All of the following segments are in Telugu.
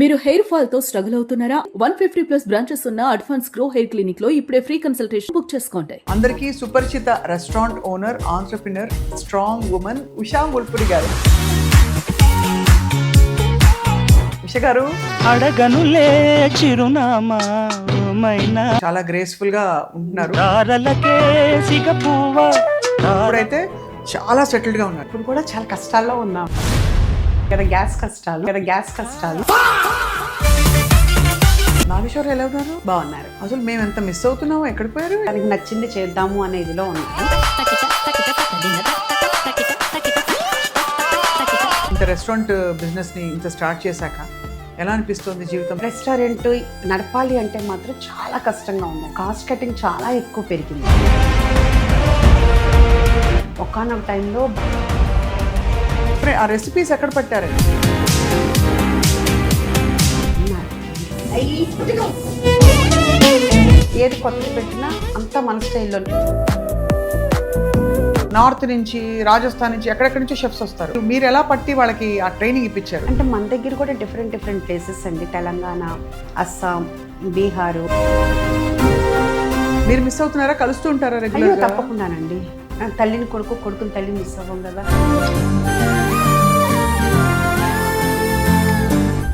మీరు హెయిర్ ఫాల్ తో స్ట్రగుల్ అవుతున్నారా? 150+ బ్రాంచెస్ ఉన్న అడ్వాన్స్ గ్రో హెయిర్ క్లినిక్ లో ఇప్పుడే ఫ్రీ కన్సల్టేషన్ బుక్ చేసుకోండి. అందరికీ సుపరిచిత restaurant owner, entrepreneur, strong woman Usha Mulpuri గారు. ఉషా గారు అడగనులే చిరునామా మైనా చాలా గ్రేస్ఫుల్ గా ఉంటున్నారు. దారలకే సిగపువ్వ ఇప్పుడైతే చాలా సెటిల్డ్ గా ఉన్నారు. ఇప్పుడు కూడా చాలా కష్టాల్లో ఉన్నాం కదా, గ్యాస్ కష్టాలు. నాగేశ్వర్ ఎలా ఉన్నారు? బాగున్నారు. అసలు మేము ఎంత మిస్ అవుతున్నామో, ఎక్కడికి పోయారు? తనకి నచ్చింది చేద్దాము అనే ఇదిలో ఉన్నాను. ఇంత రెస్టారెంట్ బిజినెస్ ని ఇంత స్టార్ట్ చేశాక ఎలా అనిపిస్తుంది జీవితం? రెస్టారెంట్ నడపాలి అంటే మాత్రం చాలా కష్టంగా ఉంది. కాస్ట్ కటింగ్ చాలా ఎక్కువ పెరిగింది. ఒకానొక టైంలో ఆ రెసిపీస్ ఎక్కడ పట్టారండి? ఏది కొత్తది పెట్టినా అంతా మన స్టైల్లో. నార్త్ నుంచి, రాజస్థాన్ నుంచి, ఎక్కడెక్కడి నుంచో షెఫ్స్ వస్తారు. మీరు ఎలా పట్టి వాళ్ళకి ఆ ట్రైనింగ్ ఇప్పించారు? అంటే మన దగ్గర కూడా డిఫరెంట్ ప్లేసెస్ అండి. తెలంగాణ, అస్సాం, బీహారు. మీరు మిస్ అవుతున్నారా? కలుస్తూ ఉంటారా అయ్యో రెగ్యులర్ గా? తప్పకుండానండి. తల్లిని కొడుకుని తల్లిని మిస్ అవ్వం కదా.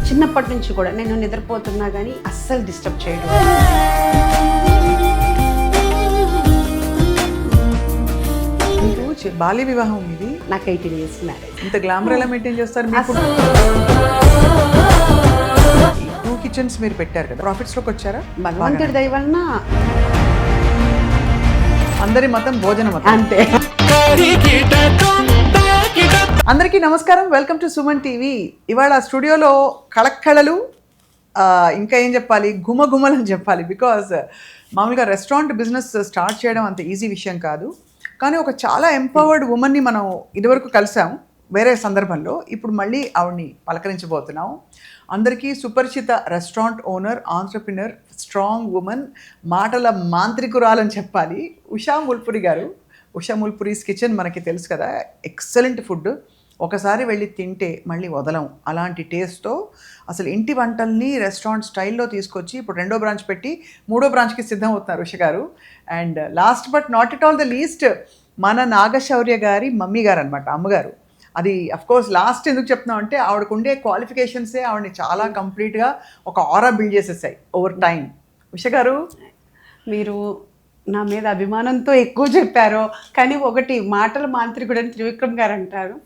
చిన్నప్పటి నుంచి కూడా నేను నిద్రపోతున్నా కానీ అస్సలు డిస్టర్బ్ చేయడం. మీకు బాల్య వివాహం ఇది. నాకు 18 years మ్యారేజ్. ఇంత గ్లామర్ ఎలా మెయింటైన్ చేస్తారు? మీకు 2 కిచెన్స్ మీరు పెట్టారు కదా, ప్రాఫిట్స్ లోకి వచ్చారా? భగవంతుడి దయ వలన అందరి మతం భోజన మతం అంతే. అందరికీ నమస్కారం, వెల్కమ్ టు సుమన్ టీవీ. ఇవాళ స్టూడియోలో కళక్కళలు, ఇంకా ఏం చెప్పాలి, గుమగుమలు అని చెప్పాలి. బికాజ్ మామూలుగా రెస్టారెంట్ బిజినెస్ స్టార్ట్ చేయడం అంత ఈజీ విషయం కాదు. కానీ ఒక చాలా ఎంపవర్డ్ ఉమెన్ని మనం ఇదివరకు కలిసాం వేరే సందర్భంలో. ఇప్పుడు మళ్ళీ ఆవిడ్ని పలకరించబోతున్నాం. అందరికీ సుపరిచిత restaurant owner, entrepreneur, strong women, మాటల మాంత్రికురాలని చెప్పాలి, ఉషా ముల్పురి గారు. ఉషా ముల్పురీస్ కిచెన్ మనకి తెలుసు కదా, ఎక్సలెంట్ ఫుడ్. ఒకసారి వెళ్ళి తింటే మళ్ళీ వదలం అలాంటి టేస్ట్తో అసలు ఇంటి వంటల్ని రెస్టారెంట్ స్టైల్లో తీసుకొచ్చి ఇప్పుడు 2వ బ్రాంచ్ పెట్టి 3వ బ్రాంచ్కి సిద్ధం అవుతున్నారు ఉష గారు. And last but not at all the least, మన నాగశౌర్య గారి మమ్మీ గారు అనమాట, అమ్మగారు. అది అఫ్కోర్స్ లాస్ట్ ఎందుకు చెప్తున్నాం అంటే ఆవిడకు ఉండే క్వాలిఫికేషన్సే ఆవిడని చాలా కంప్లీట్గా ఒక ఆరా బిల్డ్ చేసేసాయి ఓవర్ టైం. ఉష గారు, మీరు నా మీద అభిమానంతో ఎక్కువ చెప్పారు. కానీ ఒకటి, మాటల మాంత్రికుడు అని త్రివిక్రమ్ గారు అంటారు,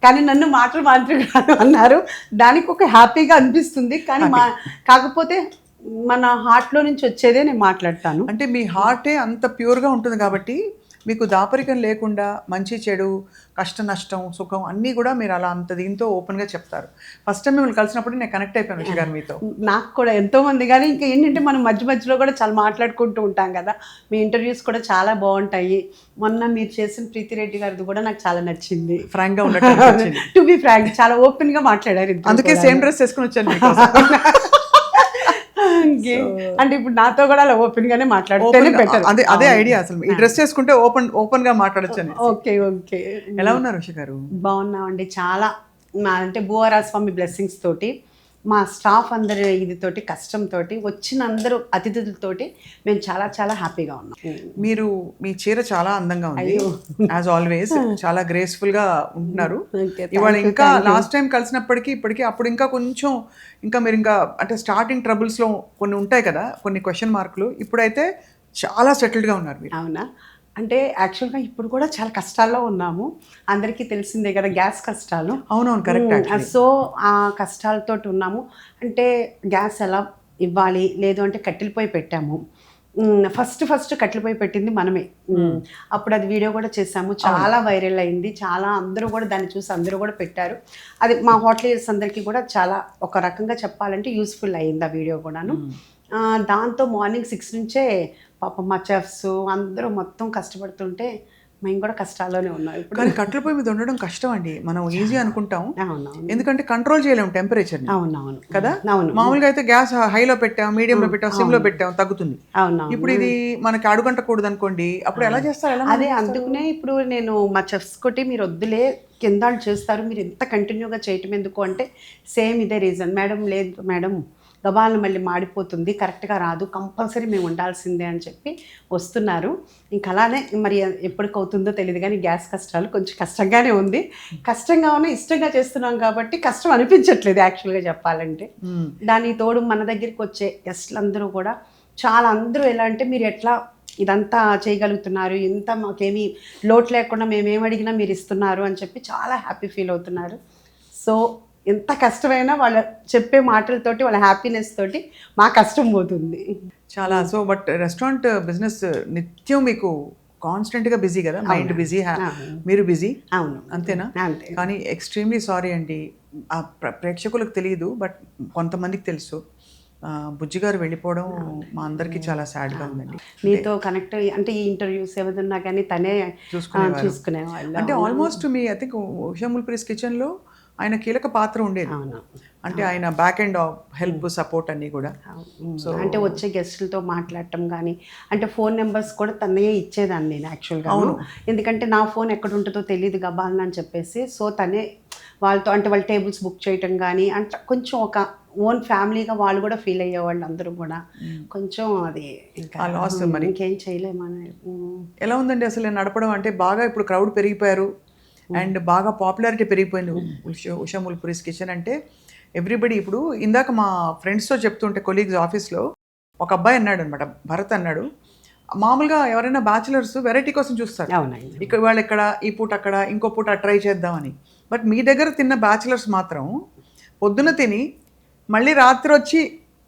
కానీ నన్ను మాటల మాంత్రికుడు అన్నారు. దానికి ఒక హ్యాపీగా అనిపిస్తుంది. కానీ కాకపోతే మన హార్ట్లో నుంచి వచ్చేదే నేను మాట్లాడతాను. అంటే మీ హార్టే అంత ప్యూర్గా ఉంటుంది కాబట్టి మీకు దాపరికం లేకుండా మంచి చెడు, కష్ట నష్టం, సుఖం అన్నీ కూడా మీరు అలా అంత దీంతో ఓపెన్గా చెప్తారు. ఫస్ట్ టైం మిమ్మల్ని కలిసినప్పుడు నేను కనెక్ట్ అయిపోయాను ఉష గారు మీతో. నాకు కూడా ఎంతోమంది, కానీ ఇంకా ఏంటంటే మనం మధ్యలో కూడా చాలా మాట్లాడుకుంటూ ఉంటాం కదా. మీ ఇంటర్వ్యూస్ కూడా చాలా బాగుంటాయి. మొన్న మీరు చేసిన ప్రీతి రెడ్డి గారిది కూడా నాకు చాలా నచ్చింది. ఫ్రాంక్గా ఉన్నట్టు టు బి ఫ్రాంక్, చాలా ఓపెన్గా మాట్లాడారు. అందుకే సేమ్ డ్రెస్ వేసుకుని వచ్చాను మీకోసం. అంటే ఇప్పుడు నాతో కూడా అలా ఓపెన్ గానే మాట్లాడితేనే బెటర్. అదే ఐడియా. అసలు ఈ డ్రెస్ చేసుకుంటే ఓపెన్ గా మాట్లాడొచ్చని. ఓకే. ఎలా ఉన్నారు ఉష గారు? బాగున్నామండి. చాలా అంటే భూవరాస్వామి బ్లెస్సింగ్స్ తోటి, మా స్టాఫ్ అందరి ఇదితోటి, కష్టంతో, వచ్చిన అందరూ అతిథులతోటి మేము చాలా చాలా హ్యాపీగా ఉన్నాం. మీరు మీ చీర చాలా అందంగా ఉంది, యాజ్ ఆల్వేస్. చాలా గ్రేస్ఫుల్ గా ఉంటున్నారు. ఇవాళ ఇంకా లాస్ట్ టైం కలిసినప్పటికీ ఇప్పటికీ అప్పుడు ఇంకా కొంచెం మీరు ఇంకా అంటే స్టార్టింగ్ ట్రబుల్స్ లో కొన్ని ఉంటాయి కదా, కొన్ని క్వశ్చన్ మార్కులు. ఇప్పుడైతే చాలా సెటిల్డ్ గా ఉన్నారు మీరు. అవునా? అంటే యాక్చువల్గా ఇప్పుడు కూడా చాలా కష్టాల్లో ఉన్నాము. అందరికీ తెలిసిందే కదా, గ్యాస్ కష్టాలు. అవునవును, కరెక్ట్. సో ఆ కష్టాలతో ఉన్నాము. అంటే గ్యాస్ ఎలా ఇవ్వాలి, లేదు అంటే కట్టెల పొయ్యి పెట్టాము. ఫస్ట్ కట్టెల పొయ్యి పెట్టింది మనమే. అప్పుడు అది వీడియో కూడా చేసాము, చాలా వైరల్ అయింది. చాలా అందరూ కూడా దాన్ని చూసి అందరూ కూడా పెట్టారు. అది మా హోటలియర్స్ అందరికీ కూడా చాలా ఒక రకంగా చెప్పాలంటే యూస్ఫుల్ అయ్యింది ఆ వీడియో కూడాను. దాంతో మార్నింగ్ 6 నుంచే పాపం మా చెఫ్స్ అందరూ మొత్తం కష్టపడుతుంటే మేము కూడా కష్టాల్లోనే ఉన్నాం ఇప్పుడు. కానీ కట్టెల పొయ్యి మీద ఉండడం కష్టం అండి. మనం ఈజీ అనుకుంటాం, అవునవును ఎందుకంటే కంట్రోల్ చేయలేము టెంపరేచర్ అవునవును కదా. అవును మామూలుగా అయితే గ్యాస్ హైలో పెట్టాం, మీడియంలో పెట్టాం, సిమ్లో పెట్టాం, తగ్గుతుంది. అవునవును ఇప్పుడు ఇది మనకి అడుగంటకూడదు అనుకోండి, అప్పుడు ఎలా చేస్తారు? ఎలా అదే అందుకనే ఇప్పుడు నేను మా చెఫ్స్ కొట్టి మీరు వద్దులే కింద వాళ్ళు చేస్తారు, మీరు ఎంత కంటిన్యూగా చేయటం ఎందుకు అంటే సేమ్ ఇదే రీజన్. మేడం లేదు మేడం, గబాలను మళ్ళీ మాడిపోతుంది, కరెక్ట్గా రాదు, కంపల్సరీ మేము ఉండాల్సిందే అని చెప్పి వస్తున్నారు. ఇంకా అలానే మరి ఎప్పటికవుతుందో తెలియదు, కానీ గ్యాస్ కష్టాలు కొంచెం కష్టంగానే ఉంది. కష్టంగా ఉన్నా ఇష్టంగా చేస్తున్నాం కాబట్టి కష్టం అనిపించట్లేదు యాక్చువల్గా చెప్పాలంటే. దానికి తోడు మన దగ్గరికి వచ్చే గెస్ట్లు అందరూ కూడా చాలా, అందరూ ఎలా అంటే మీరు ఎట్లా ఇదంతా చేయగలుగుతున్నారు, ఇంత మాకేమీ లోటు లేకుండా మేమేం అడిగినా మీరు ఇస్తున్నారు అని చెప్పి చాలా హ్యాపీ ఫీల్ అవుతున్నారు. సో ఎంత కష్టమైనా వాళ్ళ చెప్పే మాటలతోటి, వాళ్ళ హ్యాపీనెస్ తోటి మా కష్టం పోతుంది చాలా. సో బట్ రెస్టారెంట్ బిజినెస్ నిత్యం మీకు కాన్స్టెంట్గా బిజీ కదా, మైండ్ బిజీ, మీరు బిజీ. అవును అంతేనా? అంతే. కానీ ఎక్స్ట్రీమ్లీ సారీ అండి, ఆ ప్రేక్షకులకు తెలియదు బట్ కొంతమందికి తెలుసు, బుజ్జి గారు వెళ్ళిపోవడం మా అందరికీ చాలా సాడ్గా ఉందండి. మీతో కనెక్ట్ అంటే ఈ ఇంటర్వ్యూస్ ఏదన్నా కానీ తనే చూసుకునేవాళ్ళు. అంటే ఆల్మోస్ట్ మీ ఐ థింక్ ఉషా ముల్ప్రీస్ కిచెన్లో ఆయన కీలక పాత్ర ఉండేది. అంటే ఆయన బ్యాక్ అండ్ హెల్ప్ సపోర్ట్ అన్నీ కూడా. సో అంటే వచ్చే గెస్టులతో మాట్లాడటం కానీ, అంటే ఫోన్ నెంబర్స్ కూడా తనే ఇచ్చేదాన్ని నేను యాక్చువల్గా. ఎందుకంటే నా ఫోన్ ఎక్కడ ఉంటుందో తెలియదు గబాలని అని చెప్పేసి, సో తనే వాళ్ళతో అంటే వాళ్ళ టేబుల్స్ బుక్ చేయటం కానీ, అంటే కొంచెం ఒక ఓన్ ఫ్యామిలీగా వాళ్ళు కూడా ఫీల్ అయ్యేవాళ్ళు అందరూ కూడా. కొంచెం అది ఇంకా లాస్ మరి ఇంకేం చేయలేమని. ఎలా ఉందండి అసలు నడపడం? అంటే బాగా ఇప్పుడు క్రౌడ్ పెరిగిపోయారు అండ్ బాగా పాపులారిటీ పెరిగిపోయింది ఉషా ముల్ప్రీస్ కిచెన్ అంటే. ఎవ్రీబడి ఇప్పుడు ఇందాక మా ఫ్రెండ్స్తో చెప్తుంటే కొలీగ్స్ ఆఫీస్లో ఒక అబ్బాయి అన్నాడు అనమాట, భరత్ అన్నాడు, మామూలుగా ఎవరైనా బ్యాచిలర్స్ వెరైటీ కోసం చూస్తారు, ఇక్కడ వాళ్ళు ఇక్కడ ఈ పూట అక్కడ ఇంకో పూట ట్రై చేద్దామని. బట్ మీ దగ్గర తిన్న బ్యాచిలర్స్ మాత్రం పొద్దున తిని మళ్ళీ రాత్రి వచ్చి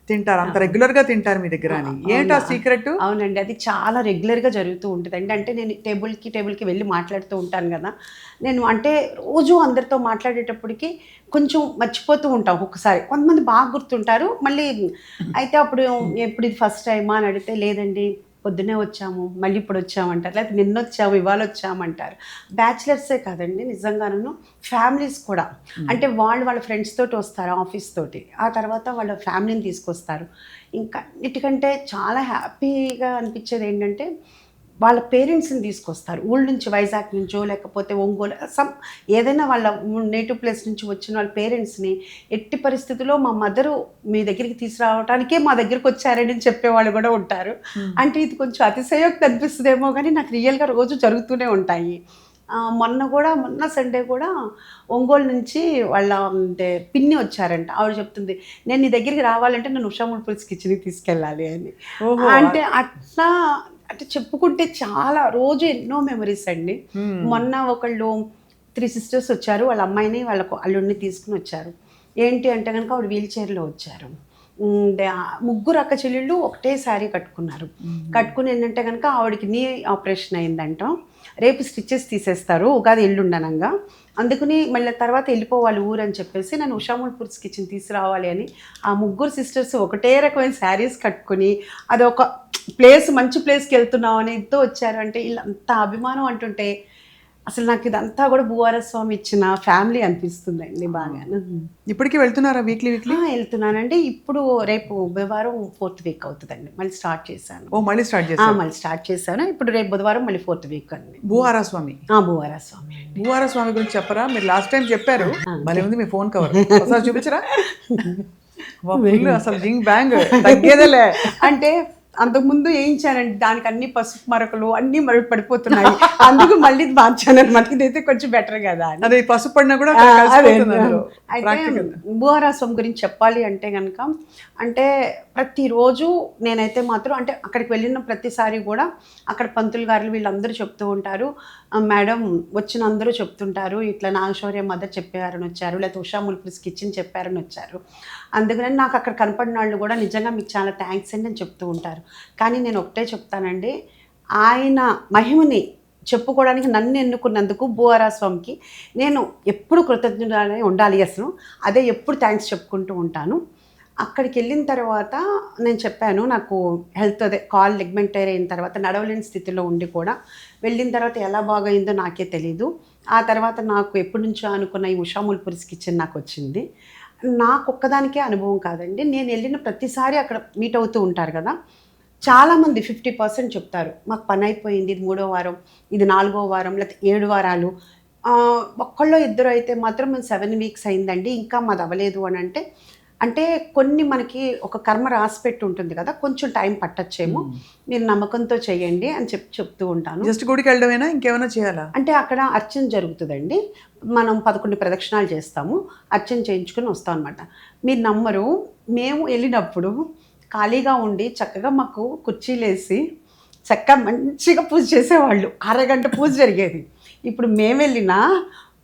తింటారు, అంత రెగ్యులర్గా తింటారు మీ దగ్గర అని. ఏంటి ఆ సీక్రెట్? అవునండి, అది చాలా రెగ్యులర్గా జరుగుతూ ఉంటుంది. అంటే నేను టేబుల్కి వెళ్ళి మాట్లాడుతూ ఉంటాను కదా, నేను అంటే రోజు అందరితో మాట్లాడేటప్పటికి కొంచెం మర్చిపోతూ ఉంటాం ఒక్కొక్కసారి. కొంతమంది బాగా గుర్తుంటారు మళ్ళీ. అయితే అప్పుడు ఎప్పుడు ఇది ఫస్ట్ టైమా అని అడిగితే లేదండి పొద్దునే వచ్చాము, మళ్ళీ ఇప్పుడు వచ్చామంటారు, లేకపోతే నిన్న వచ్చాము ఇవాళ వచ్చామంటారు. బ్యాచిలర్సే కాదండి, నిజంగాను ఫ్యామిలీస్ కూడా. అంటే వాళ్ళ ఫ్రెండ్స్ తోటి వస్తారు, ఆఫీస్ తోటి, ఆ తర్వాత వాళ్ళ ఫ్యామిలీని తీసుకొస్తారు. ఇంకా అన్నిటికంటే చాలా హ్యాపీగా అనిపించేది ఏంటంటే వాళ్ళ పేరెంట్స్ని తీసుకొస్తారు, ఊళ్ళ నుంచి, వైజాగ్ నుంచో లేకపోతే ఒంగోలు ఏదైనా వాళ్ళ నేటివ్ ప్లేస్ నుంచి వచ్చిన వాళ్ళ పేరెంట్స్ని ఎట్టి పరిస్థితుల్లో మా మదరు మీ దగ్గరికి తీసుకురావడానికే మా దగ్గరికి వచ్చారని చెప్పేవాళ్ళు కూడా ఉంటారు. అంటే ఇది కొంచెం అతిశయోక్తి అనిపిస్తుందేమో కానీ నాకు రియల్గా రోజు జరుగుతూనే ఉంటాయి. మొన్న సండే కూడా ఒంగోలు నుంచి వాళ్ళ అంటే పిన్ని వచ్చారంట. ఆవిడ చెప్తుంది, నేను నీ దగ్గరికి రావాలంటే నన్ను ఉషా ముల్ప్రీస్ కిచెన్కి తీసుకెళ్ళాలి అని. అంటే అట్లా అంటే చెప్పుకుంటే చాలా రోజు ఎన్నో మెమరీస్ అండి. మొన్న ఒకళ్ళు 3 sisters వచ్చారు, వాళ్ళ అమ్మాయిని వాళ్ళ అల్లుడిని తీసుకుని వచ్చారు. ఏంటి అంటే కనుక ఆవిడ వీల్ చైర్లో వచ్చారు. ముగ్గురు అక్క చెల్లెళ్ళు ఒకటే శారీ కట్టుకున్నారు. కట్టుకుని ఏంటంటే కనుక ఆవిడకి నీ ఆపరేషన్ అయిందంట, రేపు స్టిచెస్ తీసేస్తారు ఉగాది ఎల్లుండనంగా, అందుకని మళ్ళీ తర్వాత వెళ్ళిపోవాలి ఊరు అని చెప్పేసి నన్ను ఉషా ముల్ప్రీస్ కిచెన్ తీసుకురావాలి అని ఆ ముగ్గురు సిస్టర్స్ ఒకటే రకమైన శారీస్ కట్టుకుని అదొక ప్లేస్, మంచి ప్లేస్కి వెళ్తున్నాం అని ఎంతో వచ్చారు. అంటే వీళ్ళంత అభిమానం అంటుంటే అసలు నాకు ఇదంతా కూడా భూవార స్వామి ఇచ్చిన ఫ్యామిలీ అనిపిస్తుందండి బాగా. ఇప్పటికీ వెళ్తున్నారా వీక్లీ? వెళ్తున్నానండి. ఇప్పుడు రేపు బుధవారం 4th వీక్ అవుతుందండి, మళ్ళీ స్టార్ట్ చేశాను. మళ్ళీ స్టార్ట్ చేశాను. ఇప్పుడు రేపు బుధవారం మళ్ళీ 4th వీక్ అండి. భూవార స్వామి భూవార స్వామి గురించి చెప్పరా? మీరు లాస్ట్ టైం చెప్పారు, భలే ఉంది మీ ఫోన్ కవర్, ఒకసారి చూపించరా? అసలు జింగ్ బ్యాంగ్ తగ్గేదేలే. అంటే అంతకుముందు వేయించానండి, దానికి అన్ని పసుపు మరకలు అన్ని పడిపోతున్నాయి, అందుకు మళ్ళీ మార్చాను అనమాట. ఇదైతే కొంచెం బెటర్ కదా అని. అదే పసుపు పడినా కూడా. అయితే భూవారాస్వం గురించి చెప్పాలి అంటే కనుక, అంటే ప్రతిరోజు నేనైతే మాత్రం అంటే అక్కడికి వెళ్ళిన ప్రతిసారి కూడా అక్కడ పంతులు గారులు వీళ్ళందరూ చెప్తూ ఉంటారు, మేడం వచ్చిన అందరూ చెప్తుంటారు ఇట్లా నాగశౌర్య మదర్ చెప్పారని వచ్చారు, లేకపోతే ఉషా ముల్ప్రీస్ కిచెన్ చెప్పారని వచ్చారు. అందుకని నాకు అక్కడ కనపడిన వాళ్ళు కూడా నిజంగా మీకు చాలా థ్యాంక్స్ అండి అని చెప్తూ ఉంటారు. కానీ నేను ఒకటే చెప్తానండి, ఆయన మహిమని చెప్పుకోవడానికి నన్ను ఎన్నుకున్నందుకు భూవారా స్వామికి నేను ఎప్పుడు కృతజ్ఞతగానే ఉండాలి. అసలు అదే ఎప్పుడు థ్యాంక్స్ చెప్పుకుంటూ ఉంటాను. అక్కడికి వెళ్ళిన తర్వాత నేను చెప్పాను, నాకు హెల్త్ అదే కాల్ లిగ్మెంటైర్ అయిన తర్వాత నడవలేని స్థితిలో ఉండి కూడా వెళ్ళిన తర్వాత ఎలా బాగైందో నాకే తెలీదు. ఆ తర్వాత నాకు ఎప్పటి నుంచో అనుకున్న ఈ ఉషా ముల్పురిస్ కిచెన్ నాకు వచ్చింది. నాకు ఒక్కదానికే అనుభవం కాదండి, నేను వెళ్ళిన ప్రతిసారి అక్కడ మీట్ అవుతూ ఉంటారు కదా, చాలామంది 50% చెప్తారు మాకు పని అయిపోయింది, ఇది 3వ వారం, ఇది 4వ వారం, లేకపోతే 7 వారాలు. ఒక్కళ్ళో ఇద్దరు అయితే మాత్రం మేము 7 వీక్స్ అయిందండి ఇంకా మాది అవ్వలేదు అని అంటే కొన్ని మనకి ఒక కర్మ రాసిపెట్టి ఉంటుంది కదా, కొంచెం టైం పట్టచ్చేమో, మీరు నమ్మకంతో చేయండి అని చెప్తూ ఉంటాను. జస్ట్ గుడికి వెళ్ళడమేనా, ఇంకేమైనా చేయాలా? అంటే అక్కడ అర్చన జరుగుతుందండి, మనం 11 ప్రదక్షిణాలు చేస్తాము, అర్చన చేయించుకుని వస్తాం అనమాట. మీరు నమ్మరు, మేము వెళ్ళినప్పుడు ఖాళీగా ఉండి చక్కగా మాకు కుర్చీలేసి చక్కగా మంచిగా పూజ చేసేవాళ్ళు, అరగంట పూజ జరిగేది. ఇప్పుడు మేము వెళ్ళినా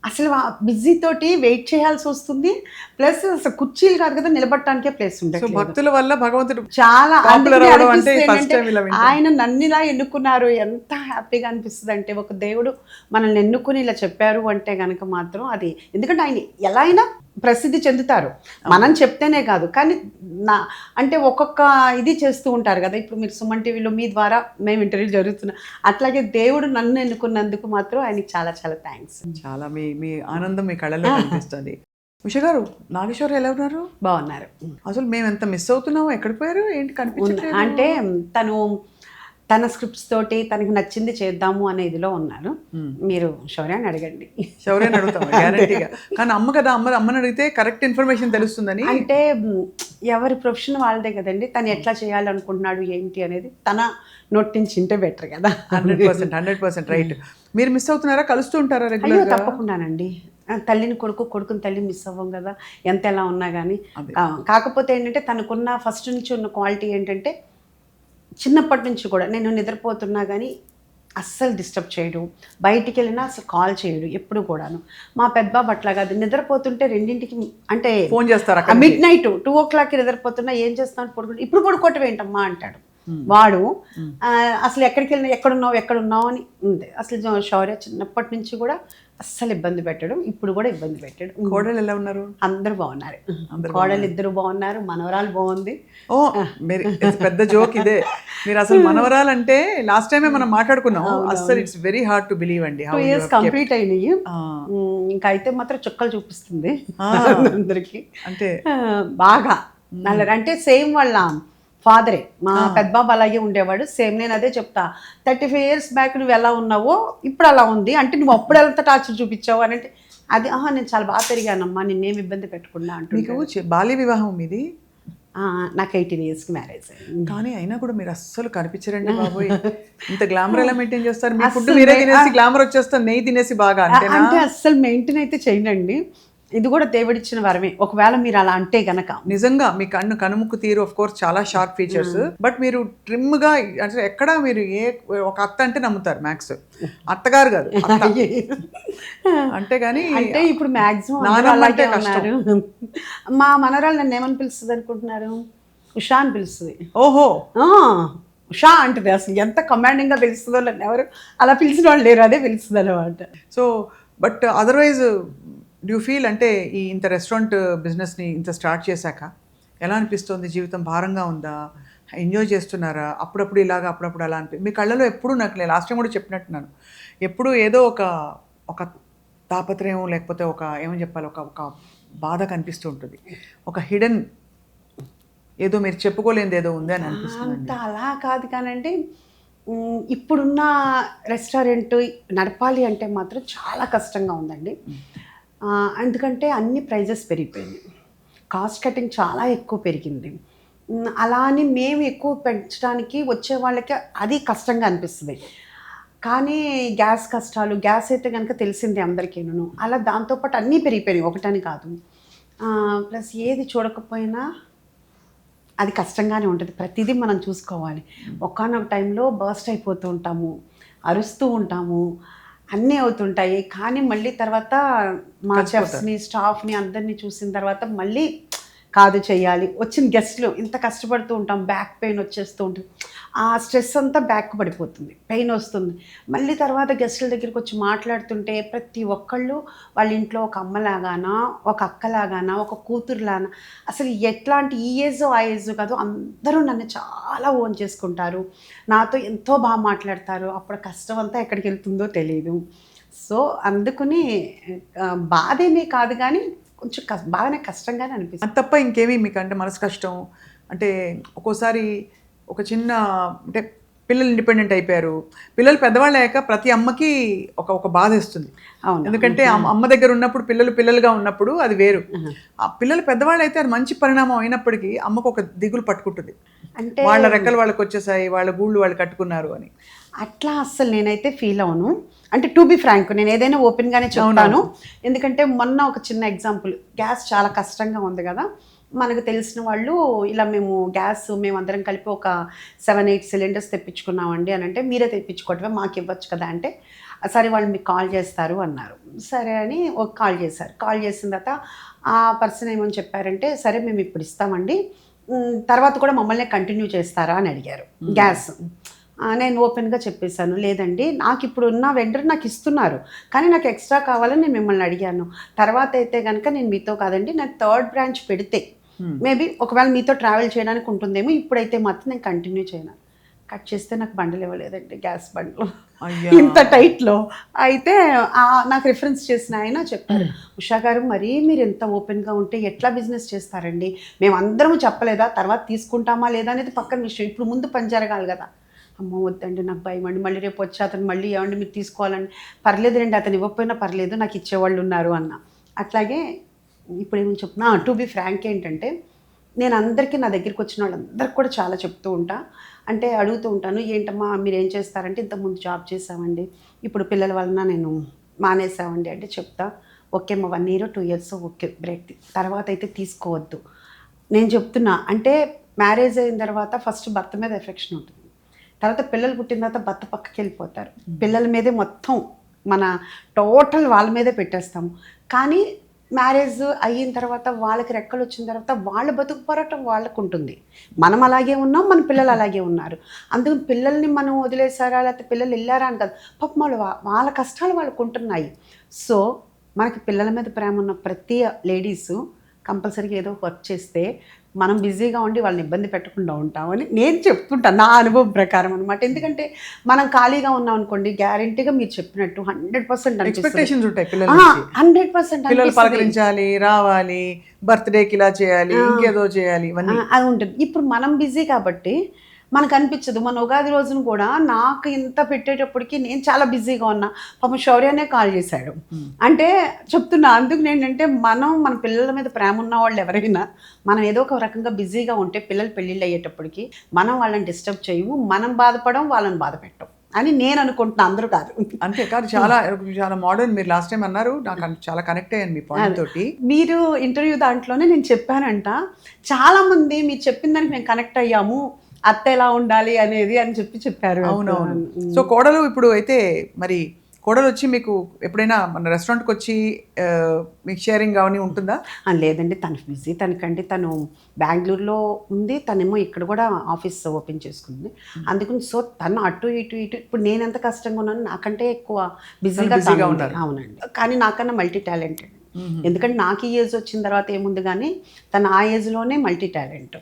అసలు బిజీ తోటి వెయిట్ చేయాల్సి వస్తుంది, ప్లస్ అసలు కుర్చీలు కాదు కదా నిలబడటానికే ప్లేస్ ఉండదు. భక్తుల వల్ల భగవంతుడు చాలా popular ఆయన నన్ను ఇలా ఎన్నుకున్నారు, ఎంత హ్యాపీగా అనిపిస్తుంది అంటే, ఒక దేవుడు మనల్ని ఎన్నుకుని ఇలా చెప్పారు అంటే కనుక మాత్రం అది, ఎందుకంటే ఆయన ఎలా అయినా ప్రసిద్ధి చెందుతారు, మనం చెప్తేనే కాదు, కానీ అంటే ఒక్కొక్క ఇది చేస్తూ ఉంటారు కదా. ఇప్పుడు మీరు సుమన్ టీవీలో మీ ద్వారా మేము ఇంటర్వ్యూ జరుగుతున్నాం, అట్లాగే దేవుడు నన్ను ఎన్నుకున్నందుకు మాత్రం ఆయనకి చాలా చాలా థ్యాంక్స్. చాలా మీ ఆనందం మీ కళ్ళలో కనిపిస్తుంది. ఉష గారు, నాగేశ్వరరావు ఎలా ఉన్నారు? బాగున్నారు. అసలు మేము ఎంత మిస్ అవుతున్నామో, ఎక్కడ పోయారు ఏంటి కనిపించట్లేదు? అంటే తన స్క్రిప్ట్స్ తోటి తనకి నచ్చింది చేద్దాము అనే ఇదిలో ఉన్నారు. మీరు శౌర్యాన్ని అడగండి. శౌర్యాన్ని అడుగుతాం గ్యారంటీగా. కానీ అమ్మ కదా, అమ్మని అడిగితే కరెక్ట్ ఇన్ఫర్మేషన్ తెలుస్తుందని. అంటే ఎవరి ప్రొఫెషన్ వాళ్ళదే కదండి, తను ఎట్లా చేయాలనుకుంటున్నాడు ఏంటి అనేది తన నోటించింటే బెటర్ కదా. 100% రైట్. మీరు మిస్ అవుతున్నారా? కలుస్తూ ఉంటారా రెగ్యులర్? తప్పకుండానండి, తల్లిని కొడుకుని తల్లిని మిస్ అవ్వం కదా ఎంత ఎలా ఉన్నా కానీ. కాకపోతే ఏంటంటే తనకున్న ఫస్ట్ నుంచి ఉన్న క్వాలిటీ ఏంటంటే, చిన్నప్పటి నుంచి కూడా నేను నిద్రపోతున్నా కానీ అస్సలు డిస్టర్బ్ చేయడు, బయటికి వెళ్ళినా అసలు కాల్ చేయడు ఎప్పుడు కూడాను. మా పెద్ద బాబు అట్లా కాదు, నిద్రపోతుంటే 2ంటికి అంటే ఫోన్ చేస్తారు, మిడ్-నైట్ 2 o'clockకి నిద్రపోతున్నా ఏం చేస్తాను పడుకుంటే, ఇప్పుడు పడుకోవటం ఏంటమ్మా అంటాడు వాడు. అసలు ఎక్కడికి వెళ్ళినా ఎక్కడున్నావు అని ఉంది. అసలు శౌర్య చిన్నప్పటి నుంచి కూడా అస్సలు ఇబ్బంది పెట్టడం, ఇప్పుడు కూడా ఇబ్బంది పెట్టాడు. కోడలు ఎలా ఉన్నారు? అందరూ బాగున్నారు, కోడలు ఇద్దరు బాగున్నారు, మనవరాలు బాగుంది. ఓ పెద్ద జోక్ ఇదే. మీరు అసలు మనవరాలు అంటే లాస్ట్ టైమే మనం మాట్లాడుకున్నాం, అసలు it's very hard to believe అండి. 2 years కంప్లీట్ అయినాయి, ఇంకా అయితే మాత్రం చుక్కలు చూపిస్తుంది అందరికి. అంటే బాగా అంటే సేమ్ వాళ్ళ ఫాదరే, మా పెద్ద బాబు అలాగే ఉండేవాడు సేమ్. నేను అదే చెప్తా, 35 years బ్యాక్ నువ్వు ఎలా ఉన్నావో ఇప్పుడు అలా ఉంది, అంటే నువ్వు అప్పుడు ఎంత టార్చర్ చూపించావు అని అంటే, అది నేను చాలా బాగా పెరిగానమ్మా, నిన్నేమి ఇబ్బంది పెట్టకుండా అంటూ. మీకు బాల్య వివాహం మీది? నాకు 18 yearsకి మ్యారేజ్. కానీ అయినా కూడా మీరు అస్సలు కనిపించరండి బాబోయ్. ఇంత గ్లామర్ ఎలా మెయింటైన్ చేస్తారు? మీ ఫుడ్ మీరే తినేసి గ్లామర్ వచ్చేస్తారు, నెయ్యి తినేసి బాగా అంటే అస్సలు మెయింటైన్ అయితే చేయనండి, ఇది కూడా దేవుడిచ్చిన వరమే. ఒకవేళ మీరు అలా అంటే గనక నిజంగా మీ కనుముక్కు తీరు ఆఫ్ కోర్స్ చాలా షార్ప్ ఫీచర్స్, బట్ మీరు ట్రిమ్ గా అంటే ఎక్కడ మీరు ఒక అత్త అంటే నమ్ముతారు, మ్యాక్స్ అత్తగారు కాదు అంటే. కానీ అంటే ఇప్పుడు మాక్సిమం మా మనవరాలు నన్ను ఏమని పిలుస్తుంది అనుకుంటున్నారు? ఉషా అని పిలుస్తుంది. ఓహో, ఉషా అంటది. అసలు ఎంత కమాండింగ్ గా పిలుస్తుందో నన్ను ఎవరు అలా పిలిచిన వాళ్ళు లేరు, అదే పిలుస్తుంది అనమాట. So but otherwise do feel అంటే ఈ ఇంత రెస్టారెంట్ బిజినెస్ని ఇంత స్టార్ట్ చేశాక ఎలా అనిపిస్తుంది? జీవితం భారంగా ఉందా? ఎంజాయ్ చేస్తున్నారా? అప్పుడప్పుడు ఇలాగా అప్పుడప్పుడు అలా మీ కళ్ళలో ఎప్పుడు నాకు లాస్ట్ టైం కూడా చెప్పినట్టున్నాను, ఎప్పుడు ఏదో ఒక తాపత్రయం లేకపోతే ఒక ఏమని చెప్పాలి, ఒక బాధ కనిపిస్తూ ఉంటుంది, ఒక హిడెన్ ఏదో మీరు చెప్పుకోలేనిది ఏదో ఉంది అని అనిపిస్తుంది. అంత అలా కాదు కానండి, ఇప్పుడున్న రెస్టారెంట్ నడపాలి అంటే మాత్రం చాలా కష్టంగా ఉందండి. ఎందుకంటే అన్ని ప్రైజెస్ పెరిగిపోయింది, కాస్ట్ కటింగ్ చాలా ఎక్కువ పెరిగింది. అలా అని మేము ఎక్కువ పెంచడానికి వచ్చే వాళ్ళకి అది కష్టంగా అనిపిస్తుంది. కానీ గ్యాస్ కష్టాలు, గ్యాస్ అయితే కనుక తెలిసిందే అందరికీను, అలా దాంతోపాటు అన్నీ పెరిగిపోయినాయి, ఒకటని కాదు. ప్లస్ ఏది చూడకపోయినా అది కష్టంగానే ఉంటుంది, ప్రతిదీ మనం చూసుకోవాలి. ఒకానొక టైంలో బర్స్ట్ అయిపోతూ ఉంటాము, అరుస్తూ ఉంటాము, అన్నీ అవుతుంటాయి. కానీ మళ్ళీ తర్వాత మా చెఫ్స్ని, స్టాఫ్ని అందరినీ చూసిన తర్వాత మళ్ళీ కాదు చెయ్యాలి, వచ్చిన గెస్ట్లు ఇంత కష్టపడుతూ ఉంటాం, బ్యాక్ పెయిన్ వచ్చేస్తూ ఉంటుంది, ఆ స్ట్రెస్ అంతా బ్యాక్ పడిపోతుంది, పెయిన్ వస్తుంది. మళ్ళీ తర్వాత గెస్టుల దగ్గరికి వచ్చి మాట్లాడుతుంటే ప్రతి ఒక్కళ్ళు వాళ్ళ ఇంట్లో ఒక అమ్మలాగానా, ఒక అక్కలాగానా, ఒక కూతురులాగా, అసలు ఎట్లాంటి ఈ ఏజ్ ఆ ఏజ్ కాదు, అందరూ నన్ను చాలా ఓన్ చేసుకుంటారు, నాతో ఎంతో బాగా మాట్లాడతారు. అప్పుడు కష్టం అంతా ఎక్కడికి వెళ్తుందో తెలియదు. సో అందుకని బాధేమీ కాదు, కానీ కొంచెం బాగానే కష్టంగానే అనిపిస్తుంది. అది తప్ప ఇంకేమీ మీకు అంటే మనసు కష్టం అంటే ఒక్కోసారి ఒక చిన్న అంటే పిల్లలు ఇండిపెండెంట్ అయిపోయారు, పిల్లలు పెద్దవాళ్ళు అయ్యాక ప్రతి అమ్మకి ఒక బాధ ఇస్తుంది. అవును. ఎందుకంటే అమ్మ దగ్గర ఉన్నప్పుడు పిల్లలుగా ఉన్నప్పుడు అది వేరు. ఆ పిల్లలు పెద్దవాళ్ళు అయితే అది మంచి పరిణామం అయినప్పటికీ అమ్మకు ఒక దిగులు పట్టుకుంటుంది, అంటే వాళ్ళ రెక్కలు వాళ్ళకి వచ్చేసాయి, వాళ్ళ గూళ్ళు వాళ్ళు కట్టుకున్నారు అని. అట్లా అస్సలు నేనైతే ఫీల్ అవును. అంటే టు బి ఫ్రాంక్, నేను ఏదైనా ఓపెన్గానే చెప్తాను. ఎందుకంటే మొన్న ఒక చిన్న ఎగ్జాంపుల్, గ్యాస్ చాలా కష్టంగా ఉంది కదా, మనకు తెలిసిన వాళ్ళు ఇలా మేమందరం కలిపి ఒక 7-8 సిలిండర్స్ తెప్పించుకున్నామండి అని అంటే, మీరే తెప్పించుకోవటమే, మాకు ఇవ్వచ్చు కదా అంటే, సరే వాళ్ళు మీకు కాల్ చేస్తారు అన్నారు. సరే అని ఒక కాల్ చేశారు. కాల్ చేసిన తర్వాత ఆ పర్సన్ ఏమని చెప్పారంటే, సరే మేము ఇప్పుడు ఇస్తామండి, తర్వాత కూడా మమ్మల్ని కంటిన్యూ చేస్తారా అని అడిగారు గ్యాస్. నేను ఓపెన్గా చెప్పేశాను, లేదండి నాకు ఇప్పుడు ఉన్న వెండర్ నాకు ఇస్తున్నారు, కానీ నాకు ఎక్స్ట్రా కావాలని నేను మిమ్మల్ని అడిగాను. తర్వాత అయితే కనుక నేను మీతో కాదండి, నేను 3rd బ్రాంచ్ పెడితే మేబీ ఒకవేళ మీతో ట్రావెల్ చేయడానికి ఉంటుందేమో, ఇప్పుడైతే మాత్రం నేను కంటిన్యూ చేయను. కట్ చేస్తే నాకు బండలు ఇవ్వలేదండి, గ్యాస్ బండ్లు ఇంత టైట్లో. అయితే నాకు రిఫరెన్స్ చేసిన ఆయన చెప్పారు, ఉషా గారు మరీ మీరు ఎంత ఓపెన్గా ఉంటే ఎట్లా బిజినెస్ చేస్తారండి, మేము అందరం చెప్పలేదా, తర్వాత తీసుకుంటామా లేదా అనేది పక్కన విషయం, ఇప్పుడు ముందు పని జరగాలి కదా. అమ్మ వద్దండి నాకు భయం అండి, మళ్ళీ రేపు వచ్చి అతను మళ్ళీ ఏమండి మీరు తీసుకోవాలండి, పర్లేదు రండి అతను ఇవ్వకపోయినా పర్లేదు నాకు ఇచ్చేవాళ్ళు ఉన్నారు అన్న. అట్లాగే ఇప్పుడు ఏమని చెప్తున్నా, టు బి ఫ్రాంక్ ఏంటంటే, నేను అందరికీ నా దగ్గరికి వచ్చిన వాళ్ళందరికీ కూడా చాలా చెప్తూ ఉంటా, అంటే అడుగుతూ ఉంటాను, ఏంటమ్మా మీరు ఏం చేస్తారంటే, ఇంతకుముందు జాబ్ చేసామండి, ఇప్పుడు పిల్లల వలన నేను మానేసామండి అంటే చెప్తా, ఓకే అమ్మ 1 year 2 years ఓకే బ్రేక్, తర్వాత అయితే తీసుకోవద్దు. నేను చెప్తున్నా అంటే మ్యారేజ్ అయిన తర్వాత ఫస్ట్ భర్త మీద ఎఫెక్షన్ ఉంటుంది, తర్వాత పిల్లలు పుట్టిన తర్వాత భర్త పక్కకి వెళ్ళిపోతారు, పిల్లల మీదే మొత్తం మన టోటల్ వాళ్ళ మీదే పెట్టేస్తాము. కానీ మ్యారేజ్ అయిన తర్వాత వాళ్ళకి రెక్కలు వచ్చిన తర్వాత వాళ్ళ బతుకు పోరాటం వాళ్ళకు ఉంటుంది, మనం అలాగే ఉన్నాం, మన పిల్లలు అలాగే ఉన్నారు. అందుకని పిల్లల్ని మనం వదిలేసారా లేకపోతే పిల్లలు వెళ్ళారా అని కాదు, పాపం వాళ్ళ కష్టాలు వాళ్ళకు ఉంటున్నాయి. సో మనకి పిల్లల మీద ప్రేమ ఉన్న ప్రతి లేడీసు కంపల్సరీగా ఏదో వర్క్ చేస్తే మనం బిజీగా ఉండి వాళ్ళని ఇబ్బంది పెట్టకుండా ఉంటామని నేను చెప్తుంటాను, నా అనుభవం ప్రకారం అనమాట. ఎందుకంటే మనం ఖాళీగా ఉన్నాం అనుకోండి, గ్యారెంటీగా మీరు చెప్పినట్టు 100% ఎక్స్పెక్టేషన్స్ ఉంటాయి పిల్లలు, 100% పిల్లలు పలకరించాలి, రావాలి, బర్త్డేకి ఇలా చేయాలి, ఇంకేదో చేయాలి, ఇవన్నీ అది ఉంటుంది. ఇప్పుడు మనం బిజీ కాబట్టి మనకు అనిపించదు. మన ఉగాది రోజున కూడా నాకు ఇంత పెట్టేటప్పటికి నేను చాలా బిజీగా ఉన్నా, పాపం శౌర్యనే కాల్ చేశాడు. అంటే చెప్తున్నా, అందుకు ఏంటంటే మన పిల్లల మీద ప్రేమ ఉన్న వాళ్ళు ఎవరైనా మనం ఏదో ఒక రకంగా బిజీగా ఉంటే పిల్లలు పెళ్ళిళ్ళు అయ్యేటప్పటికి మనం వాళ్ళని డిస్టర్బ్ చేయము, మనం బాధపడం, వాళ్ళని బాధ పెట్టం అని నేను అనుకుంటున్నా, అందరూ కాదు. అంతే కాదు, చాలా మోడర్న్. మీరు లాస్ట్ టైం అన్నారు, నాకు చాలా కనెక్ట్ అయ్యాను మీ పాయింట్ తోటి. మీరు ఇంటర్వ్యూ దాంట్లోనే నేను చెప్పానంట, చాలామంది మీరు చెప్పిన దానికి మేము కనెక్ట్ అయ్యాము, అత్త ఎలా ఉండాలి అనేది అని చెప్పారు. అవునవును. సో కోడలు ఇప్పుడు అయితే మరి కోడలు వచ్చి మీకు ఎప్పుడైనా మన రెస్టారెంట్కి వచ్చి మీకు షేరింగ్ అవన్నీ ఉంటుందా? లేదండి, తను బిజీ, తను బెంగళూరులో ఉంది, తనేమో ఇక్కడ కూడా ఆఫీస్ ఓపెన్ చేసుకుంది. అందుకని సో తను అటు ఇటు ఇప్పుడు నేను ఎంత కష్టంగా ఉన్నాను, నాకంటే ఎక్కువ బిజీగా ఉన్నారు. అవునండి, కానీ నాకన్నా మల్టీ టాలెంటెడ్. ఎందుకంటే నాకు ఈ ఏజ్ వచ్చిన తర్వాత ఏముంది, కానీ తను ఆ ఏజ్లోనే మల్టీ టాలెంట్.